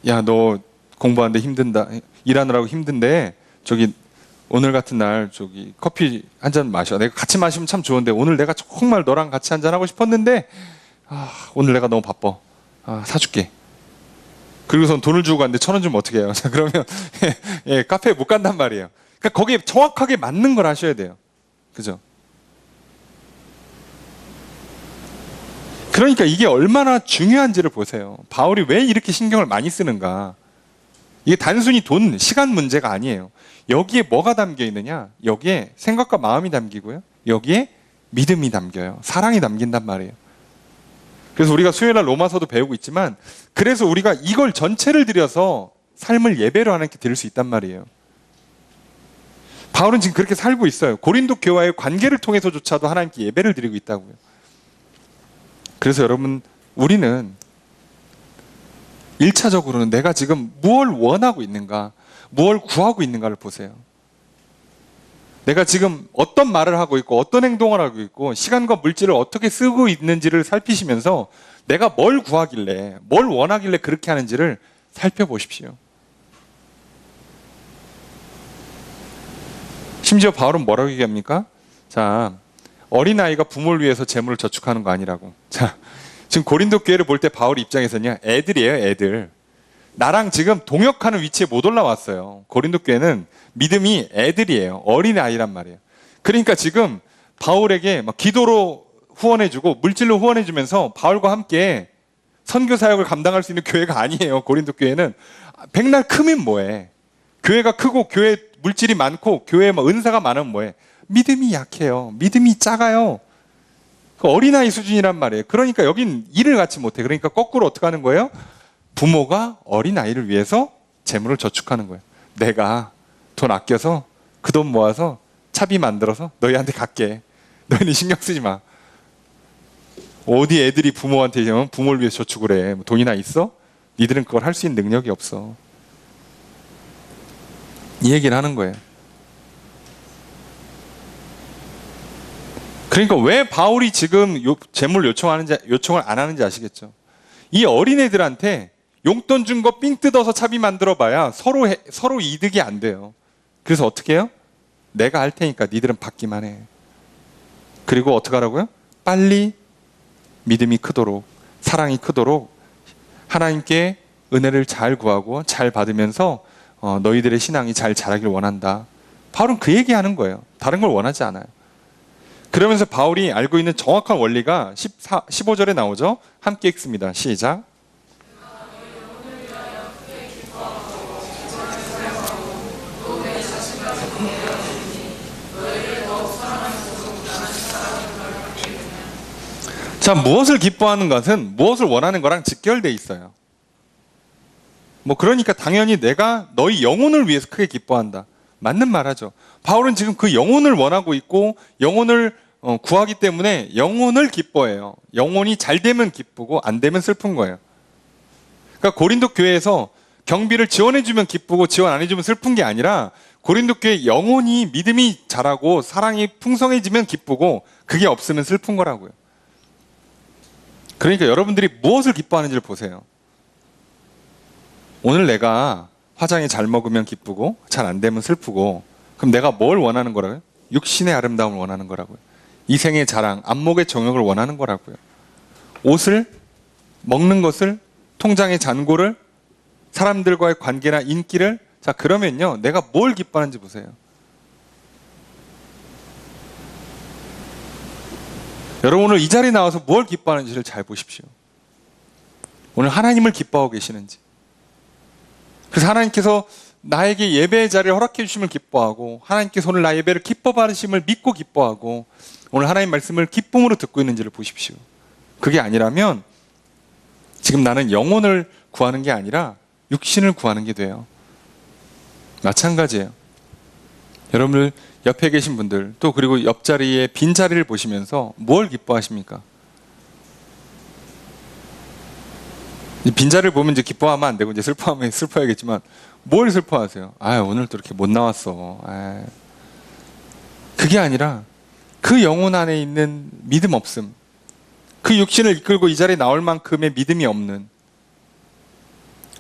야, 너 공부하는데 힘든다. 일하느라고 힘든데, 오늘 같은 날, 커피 한 잔 마셔. 내가 같이 마시면 참 좋은데, 오늘 내가 정말 너랑 같이 한 잔 하고 싶었는데, 오늘 내가 너무 바빠. 사줄게. 그리고선 돈을 주고 갔는데 1,000원 주면 어떻게 해요? 자, 그러면, 예, 카페에 못 간단 말이에요. 그러니까 거기에 정확하게 맞는 걸 하셔야 돼요. 그죠? 그러니까 이게 얼마나 중요한지를 보세요. 바울이 왜 이렇게 신경을 많이 쓰는가? 이게 단순히 돈, 시간 문제가 아니에요. 여기에 뭐가 담겨 있느냐? 여기에 생각과 마음이 담기고요. 여기에 믿음이 담겨요. 사랑이 담긴단 말이에요. 그래서 우리가 수요일날 로마서도 배우고 있지만, 그래서 우리가 이걸 전체를 들여서 삶을 예배로 하나님께 드릴 수 있단 말이에요. 바울은 지금 그렇게 살고 있어요. 고린도 교회와의 관계를 통해서조차도 하나님께 예배를 드리고 있다고요. 그래서 여러분, 우리는 1차적으로는 내가 지금 무엇을 원하고 있는가, 무엇을 구하고 있는가를 보세요. 내가 지금 어떤 말을 하고 있고 어떤 행동을 하고 있고 시간과 물질을 어떻게 쓰고 있는지를 살피시면서 내가 뭘 구하길래, 뭘 원하길래 그렇게 하는지를 살펴보십시오. 심지어 바울은 뭐라고 얘기합니까? 자, 어린아이가 부모를 위해서 재물을 저축하는 거 아니라고. 자, 지금 고린도 교회를 볼 때 바울 입장에서는요, 애들이에요, 애들. 나랑 지금 동역하는 위치에 못 올라왔어요. 고린도 교회는 믿음이 애들이에요. 어린아이란 말이에요. 그러니까 지금 바울에게 막 기도로 후원해주고 물질로 후원해주면서 바울과 함께 선교 사역을 감당할 수 있는 교회가 아니에요. 고린도 교회는 백날 크면 뭐해? 교회가 크고 교회 물질이 많고 교회에 막 은사가 많으면 뭐해? 믿음이 약해요. 믿음이 작아요. 그 어린아이 수준이란 말이에요. 그러니까 여긴 일을 같이 못해. 그러니까 거꾸로 어떻게 하는 거예요? 부모가 어린아이를 위해서 재물을 저축하는 거예요. 내가 돈 아껴서 그 돈 모아서 차비 만들어서 너희한테 갈게. 너희는 신경 쓰지 마. 어디 애들이 부모한테 부모를 위해서 저축을 해. 뭐 돈이나 있어? 니들은 그걸 할 수 있는 능력이 없어. 이 얘기를 하는 거예요. 그러니까 왜 바울이 지금 재물 요청을 안 하는지 아시겠죠? 이 어린애들한테 용돈 준 거 삥 뜯어서 차비 만들어 봐야 서로 이득이 안 돼요. 그래서 어떻게 해요? 내가 할 테니까 니들은 받기만 해. 그리고 어떻게 하라고요? 빨리 믿음이 크도록, 사랑이 크도록 하나님께 은혜를 잘 구하고 잘 받으면서 너희들의 신앙이 잘 자라길 원한다. 바울은 그 얘기하는 거예요. 다른 걸 원하지 않아요. 그러면서 바울이 알고 있는 정확한 원리가 15절에 나오죠. 함께 읽습니다. 시작. 자, 무엇을 기뻐하는 것은 무엇을 원하는 거랑 직결되어 있어요. 그러니까 당연히 내가 너희 영혼을 위해서 크게 기뻐한다. 맞는 말하죠. 바울은 지금 그 영혼을 원하고 있고 영혼을 구하기 때문에 영혼을 기뻐해요. 영혼이 잘 되면 기쁘고 안 되면 슬픈 거예요. 그러니까 고린도 교회에서 경비를 지원해주면 기쁘고 지원 안 해주면 슬픈 게 아니라 고린도 교회 영혼이 믿음이 자라고 사랑이 풍성해지면 기쁘고 그게 없으면 슬픈 거라고요. 그러니까 여러분들이 무엇을 기뻐하는지를 보세요. 오늘 내가 화장이 잘 먹으면 기쁘고 잘 안 되면 슬프고, 그럼 내가 뭘 원하는 거라고요? 육신의 아름다움을 원하는 거라고요. 이생의 자랑, 안목의 정욕을 원하는 거라고요. 옷을, 먹는 것을, 통장의 잔고를, 사람들과의 관계나 인기를. 자, 그러면요, 내가 뭘 기뻐하는지 보세요. 여러분, 오늘 이 자리에 나와서 뭘 기뻐하는지를 잘 보십시오. 오늘 하나님을 기뻐하고 계시는지. 그래서 하나님께서 나에게 예배의 자리를 허락해 주심을 기뻐하고, 하나님께서 오늘 나의 예배를 기뻐 받으심을 믿고 기뻐하고, 오늘 하나님 말씀을 기쁨으로 듣고 있는지를 보십시오. 그게 아니라면 지금 나는 영혼을 구하는 게 아니라 육신을 구하는 게 돼요. 마찬가지예요. 여러분들 옆에 계신 분들, 또 그리고 옆자리에 빈자리를 보시면서 뭘 기뻐하십니까? 빈자리를 보면 이제 기뻐하면 안 되고 이제 슬퍼하면 슬퍼야겠지만, 뭘 슬퍼하세요? 아, 오늘 또 이렇게 못 나왔어. 아, 그게 아니라 그 영혼 안에 있는 믿음 없음, 그 육신을 이끌고 이 자리에 나올 만큼의 믿음이 없는,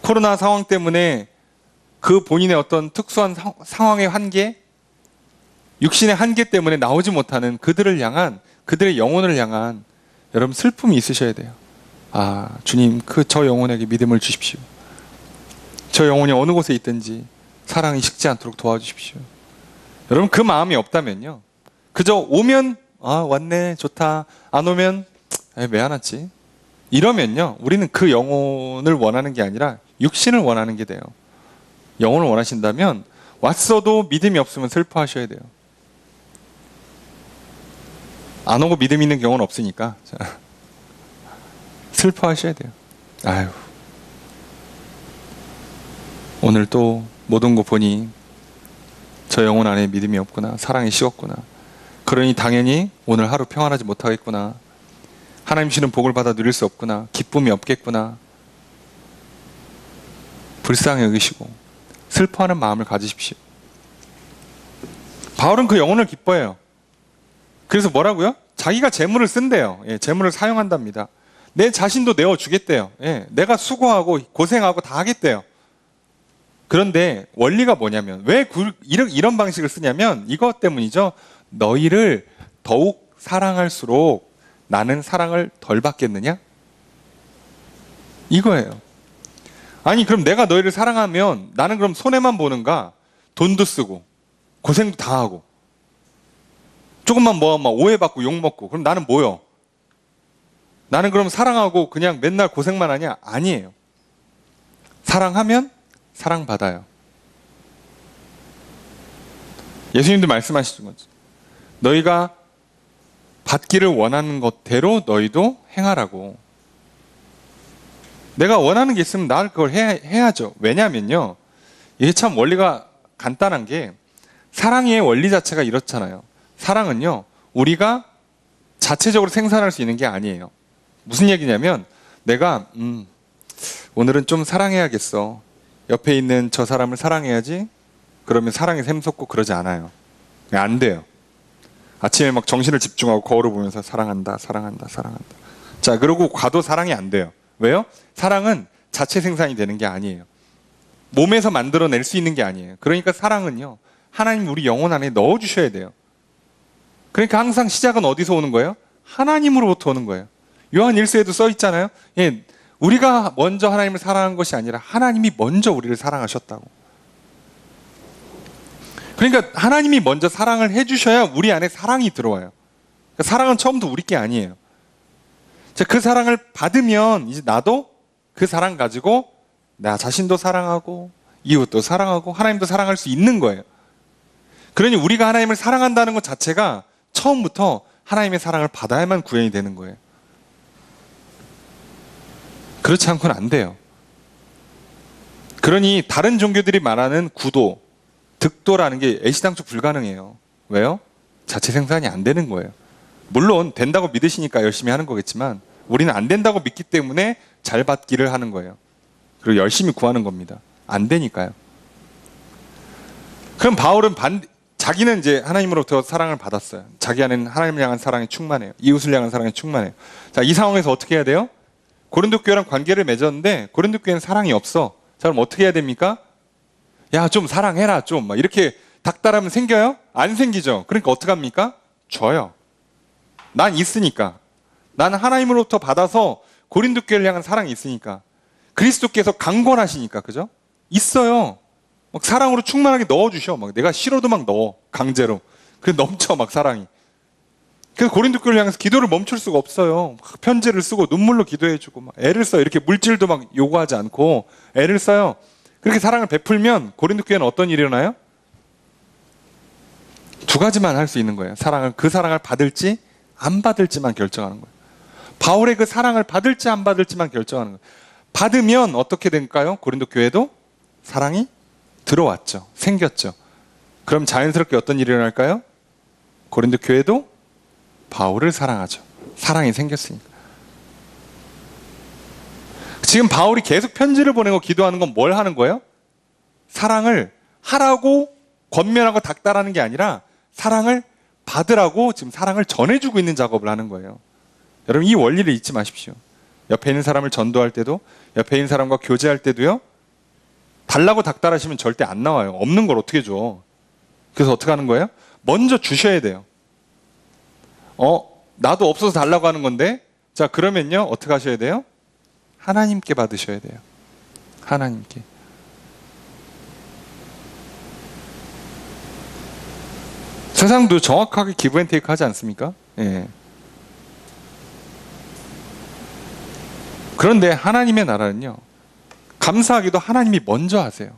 코로나 상황 때문에 그 본인의 어떤 특수한 상황의 한계, 육신의 한계 때문에 나오지 못하는 그들을 향한, 그들의 영혼을 향한 여러분 슬픔이 있으셔야 돼요. 아, 주님, 저 영혼에게 믿음을 주십시오. 저 영혼이 어느 곳에 있든지 사랑이 식지 않도록 도와주십시오. 여러분, 그 마음이 없다면요, 그저 오면 아, 왔네, 좋다, 안 오면 왜 안 왔지? 이러면요, 우리는 그 영혼을 원하는 게 아니라 육신을 원하는 게 돼요. 영혼을 원하신다면 왔어도 믿음이 없으면 슬퍼하셔야 돼요. 안 오고 믿음 있는 경우는 없으니까 슬퍼하셔야 돼요. 아유, 오늘 또 모든 거 보니 저 영혼 안에 믿음이 없구나, 사랑이 식었구나. 그러니 당연히 오늘 하루 평안하지 못하겠구나. 하나님 주시는 복을 받아 누릴 수 없구나. 기쁨이 없겠구나. 불쌍히 여기시고 슬퍼하는 마음을 가지십시오. 바울은 그 영혼을 기뻐해요. 그래서 뭐라고요? 자기가 재물을 쓴대요. 예, 재물을 사용한답니다. 내 자신도 내어주겠대요. 예, 내가 수고하고 고생하고 다 하겠대요. 그런데 원리가 뭐냐면, 왜 이런 방식을 쓰냐면 이것 때문이죠. 너희를 더욱 사랑할수록 나는 사랑을 덜 받겠느냐? 이거예요. 아니, 그럼 내가 너희를 사랑하면 나는 그럼 손해만 보는가? 돈도 쓰고 고생도 다 하고 조금만 뭐 막 오해받고 욕먹고, 그럼 나는 뭐요? 나는 그럼 사랑하고 그냥 맨날 고생만 하냐? 아니에요. 사랑하면 사랑받아요. 예수님도 말씀하시는 거죠. 너희가 받기를 원하는 것대로 너희도 행하라고. 내가 원하는 게 있으면 나 그걸 해야죠. 왜냐면요, 이게 참 원리가 간단한 게, 사랑의 원리 자체가 이렇잖아요. 사랑은요, 우리가 자체적으로 생산할 수 있는 게 아니에요. 무슨 얘기냐면, 내가 오늘은 좀 사랑해야겠어, 옆에 있는 저 사람을 사랑해야지, 그러면 사랑이 샘솟고 그러지 않아요. 안 돼요. 아침에 막 정신을 집중하고 거울을 보면서 사랑한다, 사랑한다, 사랑한다. 자, 그러고 가도 사랑이 안 돼요. 왜요? 사랑은 자체 생산이 되는 게 아니에요. 몸에서 만들어낼 수 있는 게 아니에요. 그러니까 사랑은요, 하나님 우리 영혼 안에 넣어주셔야 돼요. 그러니까 항상 시작은 어디서 오는 거예요? 하나님으로부터 오는 거예요. 요한 1서에도 써 있잖아요. 예, 우리가 먼저 하나님을 사랑한 것이 아니라 하나님이 먼저 우리를 사랑하셨다고. 그러니까 하나님이 먼저 사랑을 해주셔야 우리 안에 사랑이 들어와요. 그러니까 사랑은 처음부터 우리 게 아니에요. 자, 그 사랑을 받으면 이제 나도 그 사랑 가지고 나 자신도 사랑하고 이웃도 사랑하고 하나님도 사랑할 수 있는 거예요. 그러니 우리가 하나님을 사랑한다는 것 자체가 처음부터 하나님의 사랑을 받아야만 구현이 되는 거예요. 그렇지 않고는 안 돼요. 그러니 다른 종교들이 말하는 구도, 득도라는 게 애시당초 불가능해요. 왜요? 자체 생산이 안 되는 거예요. 물론 된다고 믿으시니까 열심히 하는 거겠지만, 우리는 안 된다고 믿기 때문에 잘 받기를 하는 거예요. 그리고 열심히 구하는 겁니다. 안 되니까요. 그럼 바울은 자기는 이제 하나님으로부터 사랑을 받았어요. 자기 안에는 하나님을 향한 사랑이 충만해요. 이웃을 향한 사랑이 충만해요. 자, 이 상황에서 어떻게 해야 돼요? 고린도 교회랑 관계를 맺었는데 고린도 교회는 사랑이 없어. 자, 그럼 어떻게 해야 됩니까? 야, 좀 사랑해라, 좀. 막 이렇게 닥달하면 생겨요? 안 생기죠. 그러니까 어떡합니까? 줘요. 난 있으니까. 나는 하나님으로부터 받아서 고린도 교회를 향한 사랑이 있으니까. 그리스도께서 강권하시니까, 그죠? 있어요. 막 사랑으로 충만하게 넣어주셔. 막 내가 싫어도 막 넣어. 강제로. 그래 넘쳐, 막 사랑이. 그래서 고린도 교회를 향해서 기도를 멈출 수가 없어요. 막 편지를 쓰고 눈물로 기도해주고 막 애를 써요. 이렇게 물질도 막 요구하지 않고 애를 써요. 그렇게 사랑을 베풀면 고린도 교회는 어떤 일이 일어나요? 두 가지만 할 수 있는 거예요. 그 사랑을 받을지 안 받을지만 결정하는 거예요. 바울의 그 사랑을 받을지 안 받을지만 결정하는 거예요. 받으면 어떻게 될까요? 고린도 교회도 사랑이 들어왔죠. 생겼죠. 그럼 자연스럽게 어떤 일이 일어날까요? 고린도 교회도 바울을 사랑하죠. 사랑이 생겼으니까. 지금 바울이 계속 편지를 보내고 기도하는 건 뭘 하는 거예요? 사랑을 하라고 권면하고 닥달하는 게 아니라 사랑을 받으라고 지금 사랑을 전해주고 있는 작업을 하는 거예요. 여러분, 이 원리를 잊지 마십시오. 옆에 있는 사람을 전도할 때도, 옆에 있는 사람과 교제할 때도요, 달라고 닥달하시면 절대 안 나와요. 없는 걸 어떻게 줘. 그래서 어떻게 하는 거예요? 먼저 주셔야 돼요. 나도 없어서 달라고 하는 건데, 자, 그러면요, 어떻게 하셔야 돼요? 하나님께 받으셔야 돼요. 하나님께. 세상도 정확하게 기브 앤 테이크 하지 않습니까? 예. 그런데 하나님의 나라는요, 감사하게도 하나님이 먼저 하세요.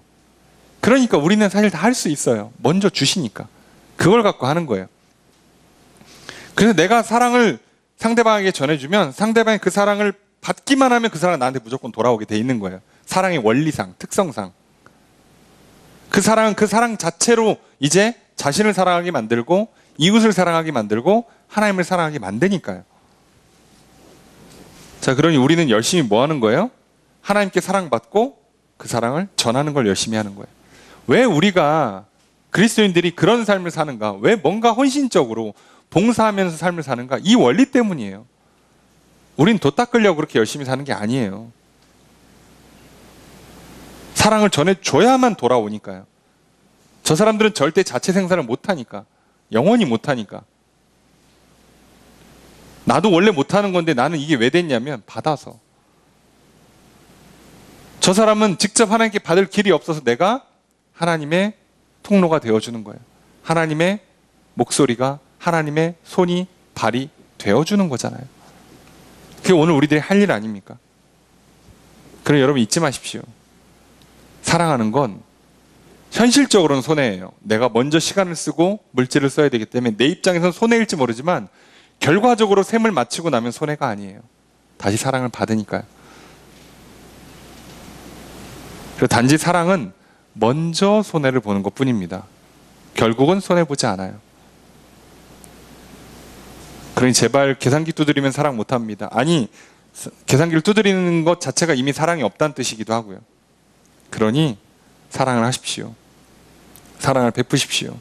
그러니까 우리는 사실 다 할 수 있어요. 먼저 주시니까. 그걸 갖고 하는 거예요. 그래서 내가 사랑을 상대방에게 전해주면 상대방이 그 사랑을 받기만 하면 그 사랑은 나한테 무조건 돌아오게 돼 있는 거예요. 사랑의 원리상, 특성상. 그 사랑 자체로 이제 자신을 사랑하게 만들고 이웃을 사랑하게 만들고 하나님을 사랑하게 만드니까요. 자, 그러니 우리는 열심히 뭐 하는 거예요? 하나님께 사랑받고 그 사랑을 전하는 걸 열심히 하는 거예요. 왜 우리가 그리스도인들이 그런 삶을 사는가? 왜 뭔가 헌신적으로 봉사하면서 삶을 사는가? 이 원리 때문이에요. 우린 도 닦으려고 그렇게 열심히 사는 게 아니에요. 사랑을 전해줘야만 돌아오니까요. 저 사람들은 절대 자체 생산을 못하니까. 영원히 못하니까. 나도 원래 못하는 건데 나는 이게 왜 됐냐면 받아서. 저 사람은 직접 하나님께 받을 길이 없어서 내가 하나님의 통로가 되어주는 거예요. 하나님의 목소리가, 하나님의 손이, 발이 되어주는 거잖아요. 그게 오늘 우리들이 할 일 아닙니까? 그럼 여러분 잊지 마십시오. 사랑하는 건 현실적으로는 손해예요. 내가 먼저 시간을 쓰고 물질을 써야 되기 때문에 내 입장에서는 손해일지 모르지만 결과적으로 셈을 마치고 나면 손해가 아니에요. 다시 사랑을 받으니까요. 그리고 단지 사랑은 먼저 손해를 보는 것 뿐입니다. 결국은 손해보지 않아요. 그러니 제발 계산기 두드리면 사랑 못합니다. 아니, 계산기를 두드리는 것 자체가 이미 사랑이 없다는 뜻이기도 하고요. 그러니 사랑을 하십시오. 사랑을 베푸십시오.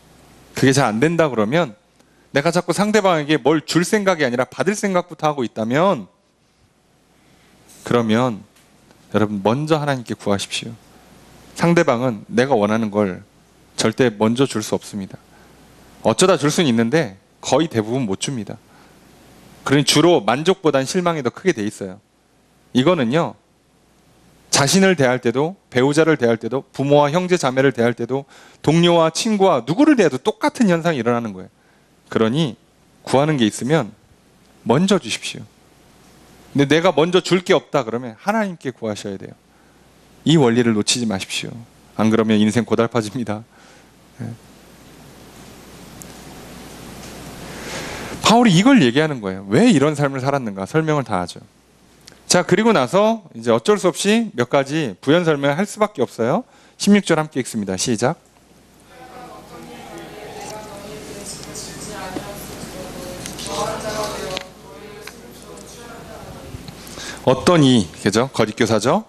그게 잘 안 된다 그러면 내가 자꾸 상대방에게 뭘 줄 생각이 아니라 받을 생각부터 하고 있다면 그러면 여러분 먼저 하나님께 구하십시오. 상대방은 내가 원하는 걸 절대 먼저 줄 수 없습니다. 어쩌다 줄 수는 있는데 거의 대부분 못 줍니다. 그러니 주로 만족보단 실망이 더 크게 돼 있어요. 이거는요, 자신을 대할 때도, 배우자를 대할 때도, 부모와 형제 자매를 대할 때도, 동료와 친구와 누구를 대해도 똑같은 현상이 일어나는 거예요. 그러니 구하는 게 있으면 먼저 주십시오. 근데 내가 먼저 줄 게 없다 그러면 하나님께 구하셔야 돼요. 이 원리를 놓치지 마십시오. 안 그러면 인생 고달파집니다. 바울이 이걸 얘기하는 거예요. 왜 이런 삶을 살았는가 설명을 다 하죠. 자, 그리고 나서 이제 어쩔 수 없이 몇 가지 부연 설명을 할 수밖에 없어요. 16절 함께 읽습니다. 시작. 어떠니, 그죠? 거짓 교사죠.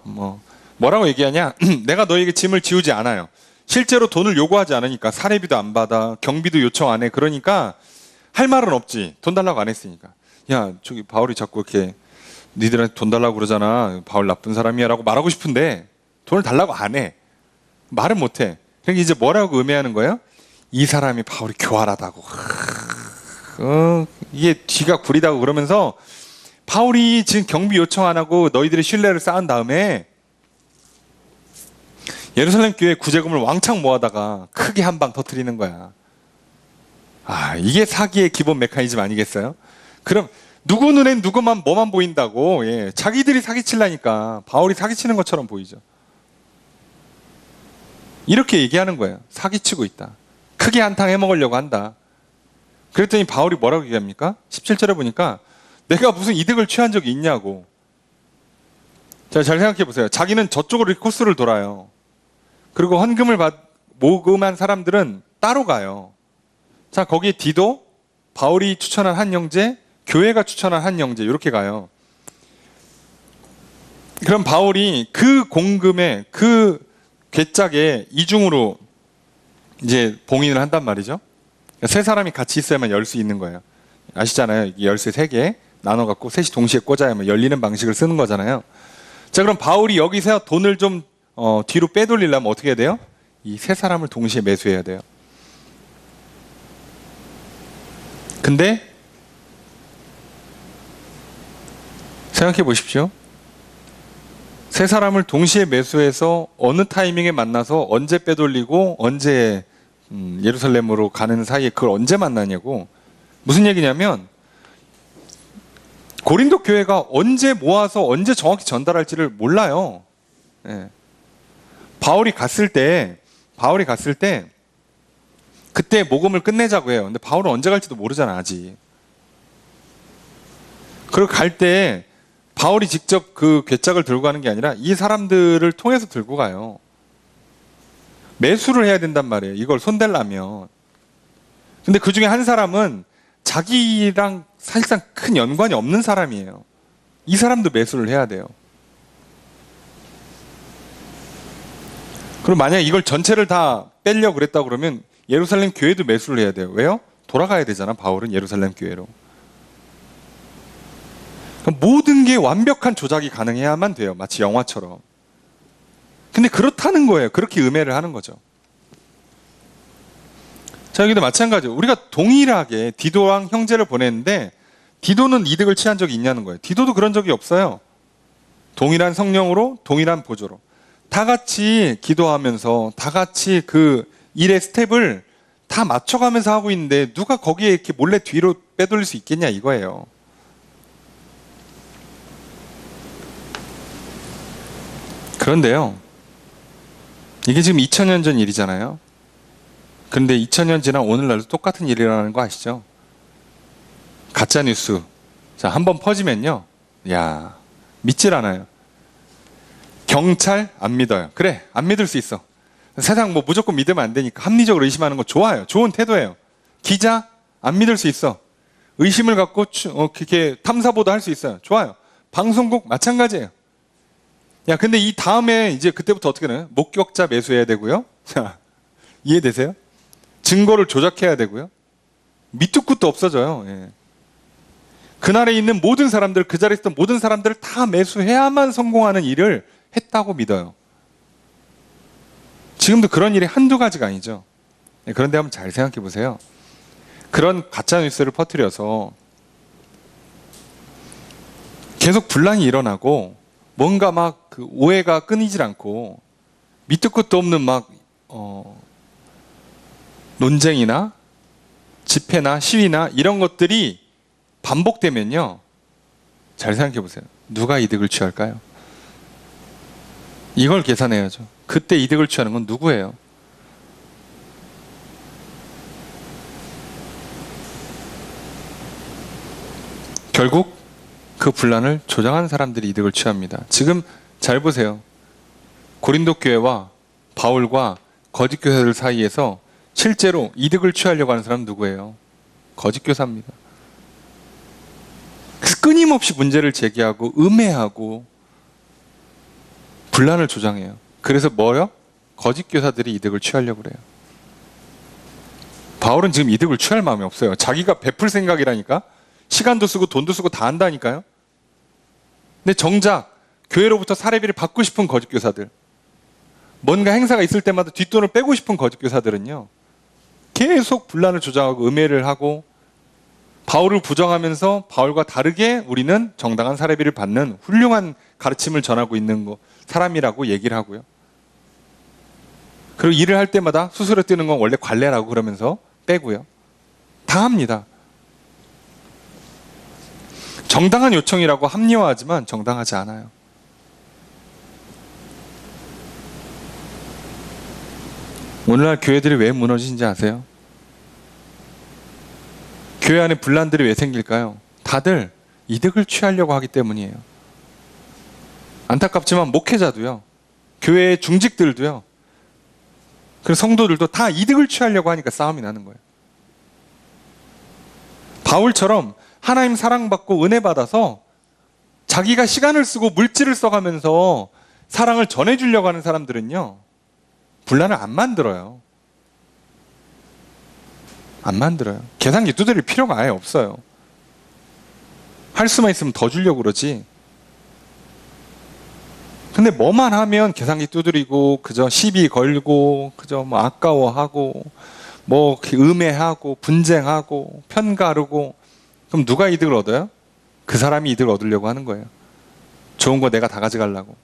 뭐라고 얘기하냐? 내가 너에게 짐을 지우지 않아요. 실제로 돈을 요구하지 않으니까 사례비도 안 받아, 경비도 요청 안 해. 그러니까 할 말은 없지. 돈 달라고 안 했으니까. 야, 저기 바울이 자꾸 이렇게 니들한테 돈 달라고 그러잖아. 바울 나쁜 사람이야 라고 말하고 싶은데 돈을 달라고 안 해. 말은 못 해. 그러니까 이제 뭐라고 음해하는 거예요? 이 사람이 바울이 교활하다고. 이게 뒤가 구리다고 그러면서 바울이 지금 경비 요청 안 하고 너희들의 신뢰를 쌓은 다음에 예루살렘 교회 구제금을 왕창 모아다가 크게 한 방 터뜨리는 거야. 아, 이게 사기의 기본 메커니즘 아니겠어요? 그럼 누구 눈엔 누구만 뭐만 보인다고. 예, 자기들이 사기치려니까 바울이 사기치는 것처럼 보이죠. 이렇게 얘기하는 거예요. 사기치고 있다. 크게 한탕 해먹으려고 한다. 그랬더니 바울이 뭐라고 얘기합니까? 17절에 보니까 내가 무슨 이득을 취한 적이 있냐고. 자, 잘 생각해 보세요. 자기는 저쪽으로 이렇게 코스를 돌아요. 그리고 헌금을 모금한 사람들은 따로 가요. 자, 거기에 디도, 바울이 추천한 한 형제, 교회가 추천한 한 형제 이렇게 가요. 그럼 바울이 그 공금에 그 괴짝에 이중으로 이제 봉인을 한단 말이죠. 세 사람이 같이 있어야만 열 수 있는 거예요. 아시잖아요. 열쇠 3개 나눠갖고 셋이 동시에 꽂아야만 열리는 방식을 쓰는 거잖아요. 자, 그럼 바울이 여기서 돈을 좀 뒤로 빼돌리려면 어떻게 해야 돼요? 이 세 사람을 동시에 매수해야 돼요. 근데 생각해 보십시오. 세 사람을 동시에 매수해서 어느 타이밍에 만나서 언제 빼돌리고 언제 예루살렘으로 가는 사이에 그걸 언제 만나냐고. 무슨 얘기냐면 고린도 교회가 언제 모아서 언제 정확히 전달할지를 몰라요. 예. 바울이 갔을 때 그때 모금을 끝내자고 해요. 근데 바울은 언제 갈지도 모르잖아, 아직. 그리고 갈 때 바울이 직접 그 괴짝을 들고 가는 게 아니라 이 사람들을 통해서 들고 가요. 매수를 해야 된단 말이에요. 이걸 손대려면. 근데 그 중에 한 사람은 자기랑 사실상 큰 연관이 없는 사람이에요. 이 사람도 매수를 해야 돼요. 그럼 만약에 이걸 전체를 다 빼려고 그랬다고 그러면 예루살렘 교회도 매수를 해야 돼요. 왜요? 돌아가야 되잖아, 바울은 예루살렘 교회로. 모든 게 완벽한 조작이 가능해야만 돼요. 마치 영화처럼. 근데 그렇다는 거예요. 그렇게 음해를 하는 거죠. 자, 여기도 마찬가지예요. 우리가 동일하게 디도랑 형제를 보냈는데 디도는 이득을 취한 적이 있냐는 거예요. 디도도 그런 적이 없어요. 동일한 성령으로 동일한 보조로 다 같이 기도하면서 다 같이 그 일의 스텝을 다 맞춰가면서 하고 있는데 누가 거기에 이렇게 몰래 뒤로 빼돌릴 수 있겠냐 이거예요. 그런데요, 이게 지금 2000년 전 일이잖아요. 그런데 2000년 지난 오늘날도 똑같은 일이라는 거 아시죠? 가짜뉴스. 자, 한번 퍼지면요, 야, 믿질 않아요. 경찰 안 믿어요. 그래, 안 믿을 수 있어. 세상 뭐 무조건 믿으면 안 되니까 합리적으로 의심하는 거 좋아요. 좋은 태도예요. 기자 안 믿을 수 있어. 의심을 갖고 이렇게 탐사보도 할 수 있어요. 좋아요. 방송국 마찬가지예요. 야, 근데 이 다음에 이제 그때부터 어떻게 되나요? 목격자 매수해야 되고요. 자, 이해되세요? 증거를 조작해야 되고요. 밑도 끝도 없어져요. 예. 그날에 있는 모든 사람들, 그 자리에 있던 모든 사람들을 다 매수해야만 성공하는 일을 했다고 믿어요. 지금도 그런 일이 한두 가지가 아니죠. 예, 그런데 한번 잘 생각해 보세요. 그런 가짜 뉴스를 퍼뜨려서 계속 분란이 일어나고 뭔가 막 그 오해가 끊이질 않고 밑도 끝도 없는 막 논쟁이나 집회나 시위나 이런 것들이 반복되면요, 잘 생각해 보세요. 누가 이득을 취할까요? 이걸 계산해야죠. 그때 이득을 취하는 건 누구예요? 결국 그 분란을 조장한 사람들이 이득을 취합니다. 지금 잘 보세요. 고린도 교회와 바울과 거짓 교사들 사이에서 실제로 이득을 취하려고 하는 사람은 누구예요? 거짓 교사입니다. 그래서 끊임없이 문제를 제기하고 음해하고 분란을 조장해요. 그래서 뭐요? 거짓 교사들이 이득을 취하려고 그래요. 바울은 지금 이득을 취할 마음이 없어요. 자기가 베풀 생각이라니까. 시간도 쓰고 돈도 쓰고 다 한다니까요. 근데 정작 교회로부터 사례비를 받고 싶은 거짓 교사들, 뭔가 행사가 있을 때마다 뒷돈을 빼고 싶은 거짓 교사들은요, 계속 분란을 조장하고 음해를 하고 바울을 부정하면서 바울과 다르게 우리는 정당한 사례비를 받는 훌륭한 가르침을 전하고 있는 사람이라고 얘기를 하고요. 그리고 일을 할 때마다 수수료 뛰는 건 원래 관례라고 그러면서 빼고요. 다 합니다. 정당한 요청이라고 합리화하지만 정당하지 않아요. 오늘날 교회들이 왜 무너지는지 아세요? 교회 안에 분란들이 왜 생길까요? 다들 이득을 취하려고 하기 때문이에요. 안타깝지만 목회자도요, 교회의 중직들도요, 그리고 성도들도 다 이득을 취하려고 하니까 싸움이 나는 거예요. 바울처럼 하나님 사랑받고 은혜 받아서 자기가 시간을 쓰고 물질을 써가면서 사랑을 전해주려고 하는 사람들은요, 분란을 안 만들어요. 안 만들어요. 계산기 두드릴 필요가 아예 없어요. 할 수만 있으면 더 주려고 그러지. 근데 뭐만 하면 계산기 두드리고 그저 시비 걸고 그저 뭐 아까워하고 뭐 음해하고 분쟁하고 편가르고, 그럼 누가 이득을 얻어요? 그 사람이 이득을 얻으려고 하는 거예요. 좋은 거 내가 다 가져가려고.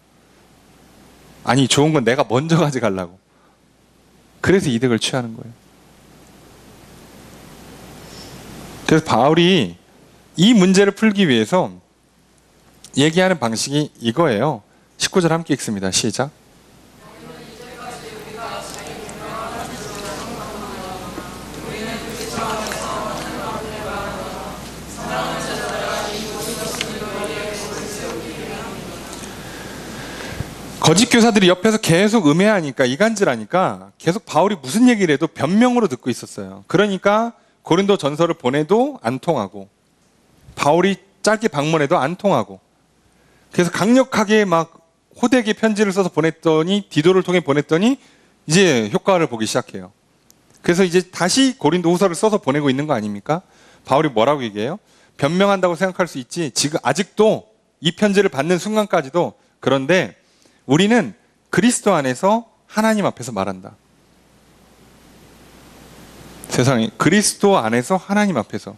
아니, 좋은 건 내가 먼저 가져가려고. 그래서 이득을 취하는 거예요. 그래서 바울이 이 문제를 풀기 위해서 얘기하는 방식이 이거예요. 19절 함께 읽습니다. 시작. 거짓 교사들이 옆에서 계속 음해하니까, 이간질하니까 계속 바울이 무슨 얘기를 해도 변명으로 듣고 있었어요. 그러니까 고린도 전서를 보내도 안 통하고, 바울이 짧게 방문해도 안 통하고, 그래서 강력하게 막 호되게 편지를 써서 보냈더니, 디도를 통해 보냈더니 이제 효과를 보기 시작해요. 그래서 이제 다시 고린도 후서를 써서 보내고 있는 거 아닙니까? 바울이 뭐라고 얘기해요? 변명한다고 생각할 수 있지, 지금 아직도 이 편지를 받는 순간까지도, 그런데 우리는 그리스도 안에서 하나님 앞에서 말한다. 세상에, 그리스도 안에서 하나님 앞에서.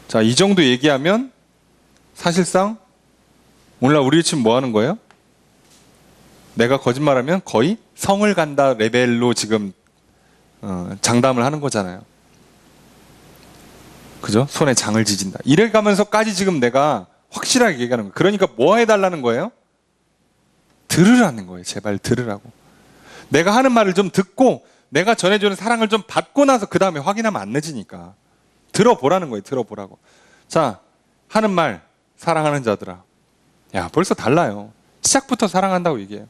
자, 이 정도 얘기하면 사실상 오늘날 우리 지금 뭐 하는 거예요? 내가 거짓말하면 거의 성을 간다 레벨로 지금 장담을 하는 거잖아요. 그죠? 손에 장을 지진다. 이래 가면서까지 지금 내가 확실하게 얘기하는 거예요. 그러니까 뭐 해달라는 거예요? 들으라는 거예요. 제발 들으라고. 내가 하는 말을 좀 듣고 내가 전해주는 사랑을 좀 받고 나서 그 다음에 확인하면 안 늦으니까. 들어보라는 거예요. 들어보라고. 자, 하는 말, 사랑하는 자들아. 야, 벌써 달라요. 시작부터 사랑한다고 얘기해요.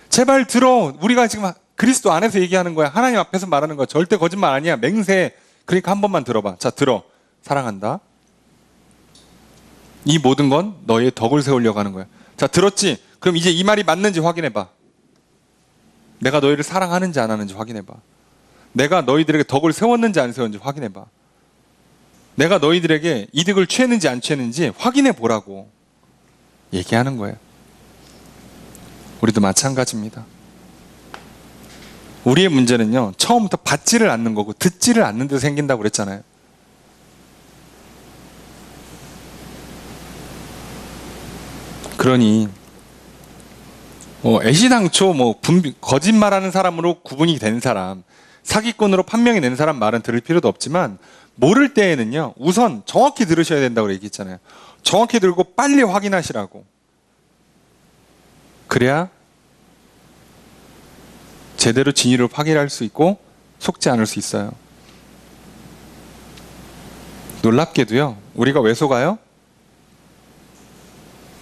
제발 들어. 우리가 지금 그리스도 안에서 얘기하는 거야. 하나님 앞에서 말하는 거야. 절대 거짓말 아니야. 맹세. 그러니까 한 번만 들어봐. 자, 들어. 사랑한다. 이 모든 건 너의 덕을 세우려고 하는 거야. 자, 들었지? 그럼 이제 이 말이 맞는지 확인해봐. 내가 너희를 사랑하는지 안 하는지 확인해봐. 내가 너희들에게 덕을 세웠는지 안 세웠는지 확인해봐. 내가 너희들에게 이득을 취했는지 안 취했는지 확인해보라고 얘기하는 거예요. 우리도 마찬가지입니다. 우리의 문제는요, 처음부터 받지를 않는 거고 듣지를 않는 데 생긴다고 그랬잖아요. 그러니 애시당초 거짓말하는 사람으로 구분이 된 사람, 사기꾼으로 판명이 된 사람 말은 들을 필요도 없지만, 모를 때에는요, 우선 정확히 들으셔야 된다고 얘기했잖아요. 정확히 들고 빨리 확인하시라고. 그래야 제대로 진위를 확인할 수 있고 속지 않을 수 있어요. 놀랍게도요, 우리가 왜 속아요?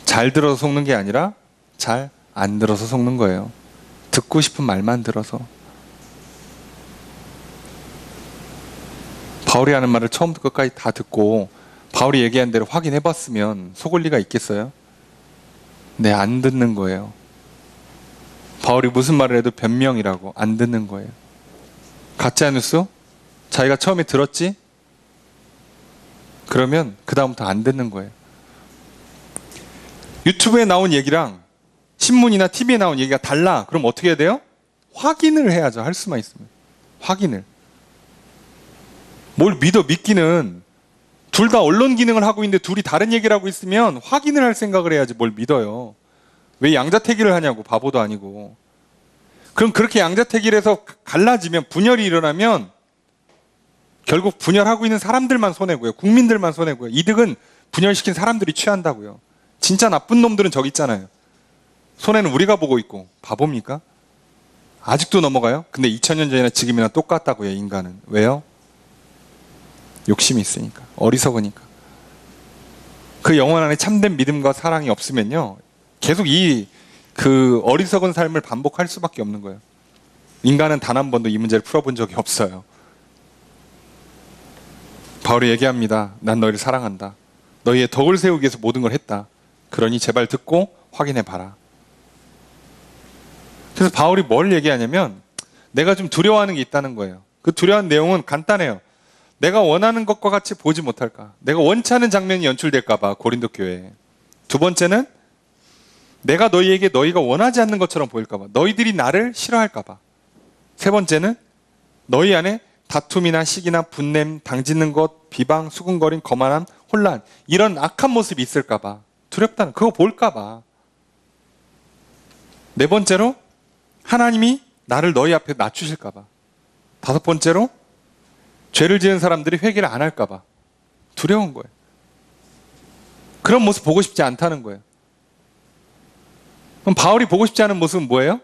잘 들어서 속는 게 아니라 잘 안 들어서 속는 거예요. 듣고 싶은 말만 들어서. 바울이 하는 말을 처음부터 끝까지 다 듣고 바울이 얘기한 대로 확인해 봤으면 속을 리가 있겠어요? 네, 안 듣는 거예요. 바울이 무슨 말을 해도 변명이라고 안 듣는 거예요. 가짜뉴스? 자기가 처음에 들었지? 그러면 그 다음부터 안 듣는 거예요. 유튜브에 나온 얘기랑 신문이나 TV에 나온 얘기가 달라. 그럼 어떻게 해야 돼요? 확인을 해야죠. 할 수만 있으면. 확인을. 뭘 믿기는 둘 다 언론 기능을 하고 있는데 둘이 다른 얘기를 하고 있으면 확인을 할 생각을 해야지 뭘 믿어요. 왜 양자택일을 하냐고. 바보도 아니고. 그럼 그렇게 양자택일을 해서 갈라지면 분열이 일어나면 결국 분열하고 있는 사람들만 손해고요. 국민들만 손해고요. 이득은 분열시킨 사람들이 취한다고요. 진짜 나쁜 놈들은 저기 있잖아요. 손해는 우리가 보고 있고. 바보입니까? 아직도 넘어가요? 근데 2000년 전이나 지금이나 똑같다고요. 인간은. 왜요? 욕심이 있으니까. 어리석으니까. 그 영혼 안에 참된 믿음과 사랑이 없으면요. 계속 그 어리석은 삶을 반복할 수밖에 없는 거예요. 인간은 단 한 번도 이 문제를 풀어본 적이 없어요. 바울이 얘기합니다. 난 너희를 사랑한다. 너희의 덕을 세우기 위해서 모든 걸 했다. 그러니 제발 듣고 확인해 봐라. 그래서 바울이 뭘 얘기하냐면 내가 좀 두려워하는 게 있다는 거예요. 그 두려워하는 내용은 간단해요. 내가 원하는 것과 같이 보지 못할까. 내가 원치 않은 장면이 연출될까 봐. 고린도 교회에. 두 번째는 내가 너희에게 너희가 원하지 않는 것처럼 보일까 봐. 너희들이 나를 싫어할까 봐. 세 번째는 너희 안에 다툼이나 시기나 분냄, 당짓는 것, 비방, 수군거림, 거만함, 혼란 이런 악한 모습이 있을까 봐. 두렵다는 그거 볼까 봐. 네 번째로 하나님이 나를 너희 앞에 낮추실까 봐. 다섯 번째로 죄를 지은 사람들이 회개를 안 할까 봐. 두려운 거예요. 그런 모습 보고 싶지 않다는 거예요. 그럼 바울이 보고 싶지 않은 모습은 뭐예요?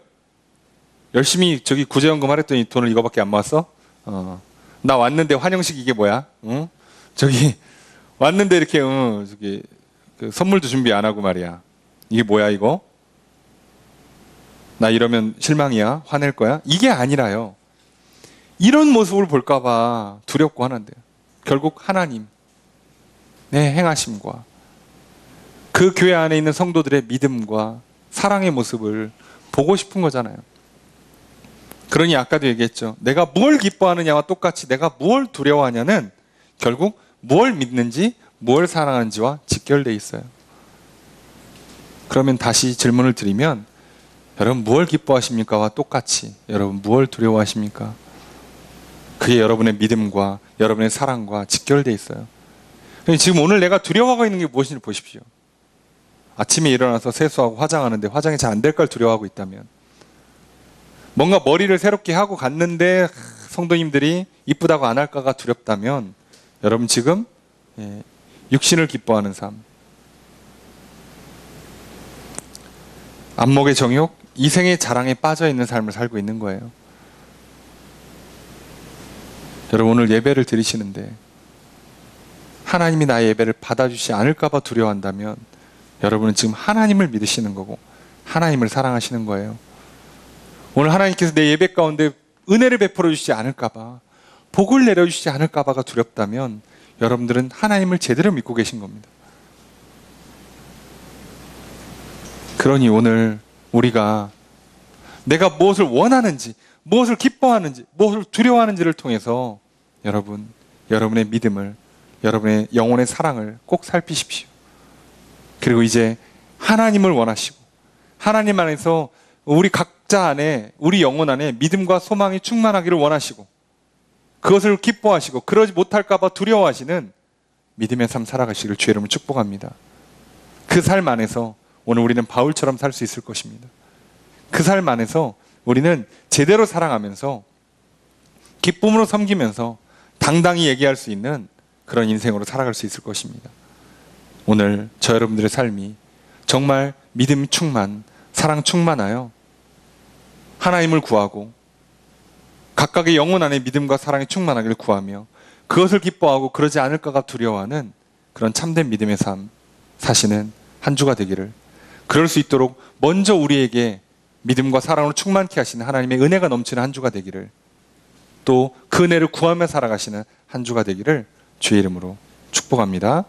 열심히 저기 구제연금 하랬더니 돈을 이거밖에 안 모았어? 나 왔는데 환영식 이게 뭐야? 응? 저기 왔는데 이렇게 저기 그 선물도 준비 안 하고 말이야. 이게 뭐야 이거? 나 이러면 실망이야? 화낼 거야? 이게 아니라요. 이런 모습을 볼까 봐 두렵고 하는데요. 결국 하나님 내 행하심과 그 교회 안에 있는 성도들의 믿음과 사랑의 모습을 보고 싶은 거잖아요. 그러니 아까도 얘기했죠. 내가 뭘 기뻐하느냐와 똑같이 내가 뭘 두려워하냐는 결국 뭘 믿는지 뭘 사랑하는지와 직결되어 있어요. 그러면 다시 질문을 드리면 여러분 무엇을 기뻐하십니까와 똑같이 여러분 무엇을 두려워하십니까? 그게 여러분의 믿음과 여러분의 사랑과 직결되어 있어요. 지금 오늘 내가 두려워하고 있는 게 무엇인지 보십시오. 아침에 일어나서 세수하고 화장하는데 화장이 잘 안 될 걸 두려워하고 있다면, 뭔가 머리를 새롭게 하고 갔는데 성도님들이 이쁘다고 안 할까가 두렵다면 여러분 지금 육신을 기뻐하는 삶, 안목의 정욕, 이생의 자랑에 빠져 있는 삶을 살고 있는 거예요. 여러분 오늘 예배를 드리시는데 하나님이 나의 예배를 받아주시지 않을까 봐 두려워한다면 여러분은 지금 하나님을 믿으시는 거고 하나님을 사랑하시는 거예요. 오늘 하나님께서 내 예배 가운데 은혜를 베풀어 주시지 않을까 봐, 복을 내려주시지 않을까 봐가 두렵다면 여러분들은 하나님을 제대로 믿고 계신 겁니다. 그러니 오늘 우리가 내가 무엇을 원하는지, 무엇을 기뻐하는지, 무엇을 두려워하는지를 통해서 여러분의 믿음을, 여러분의 영혼의 사랑을 꼭 살피십시오. 그리고 이제 하나님을 원하시고 하나님 안에서 우리 각자 안에, 우리 영혼 안에 믿음과 소망이 충만하기를 원하시고 그것을 기뻐하시고 그러지 못할까 봐 두려워하시는 믿음의 삶 살아가시기를 주의 이름으로 축복합니다. 그 삶 안에서 오늘 우리는 바울처럼 살 수 있을 것입니다. 그 삶 안에서 우리는 제대로 사랑하면서 기쁨으로 섬기면서 당당히 얘기할 수 있는 그런 인생으로 살아갈 수 있을 것입니다. 오늘 저 여러분들의 삶이 정말 믿음 충만, 사랑 충만하여 하나님을 구하고 각각의 영혼 안에 믿음과 사랑이 충만하기를 구하며 그것을 기뻐하고 그러지 않을까가 두려워하는 그런 참된 믿음의 삶 사시는 한 주가 되기를, 그럴 수 있도록 먼저 우리에게 믿음과 사랑으로 충만케 하시는 하나님의 은혜가 넘치는 한 주가 되기를, 또 그 은혜를 구하며 살아가시는 한 주가 되기를 주의 이름으로 축복합니다.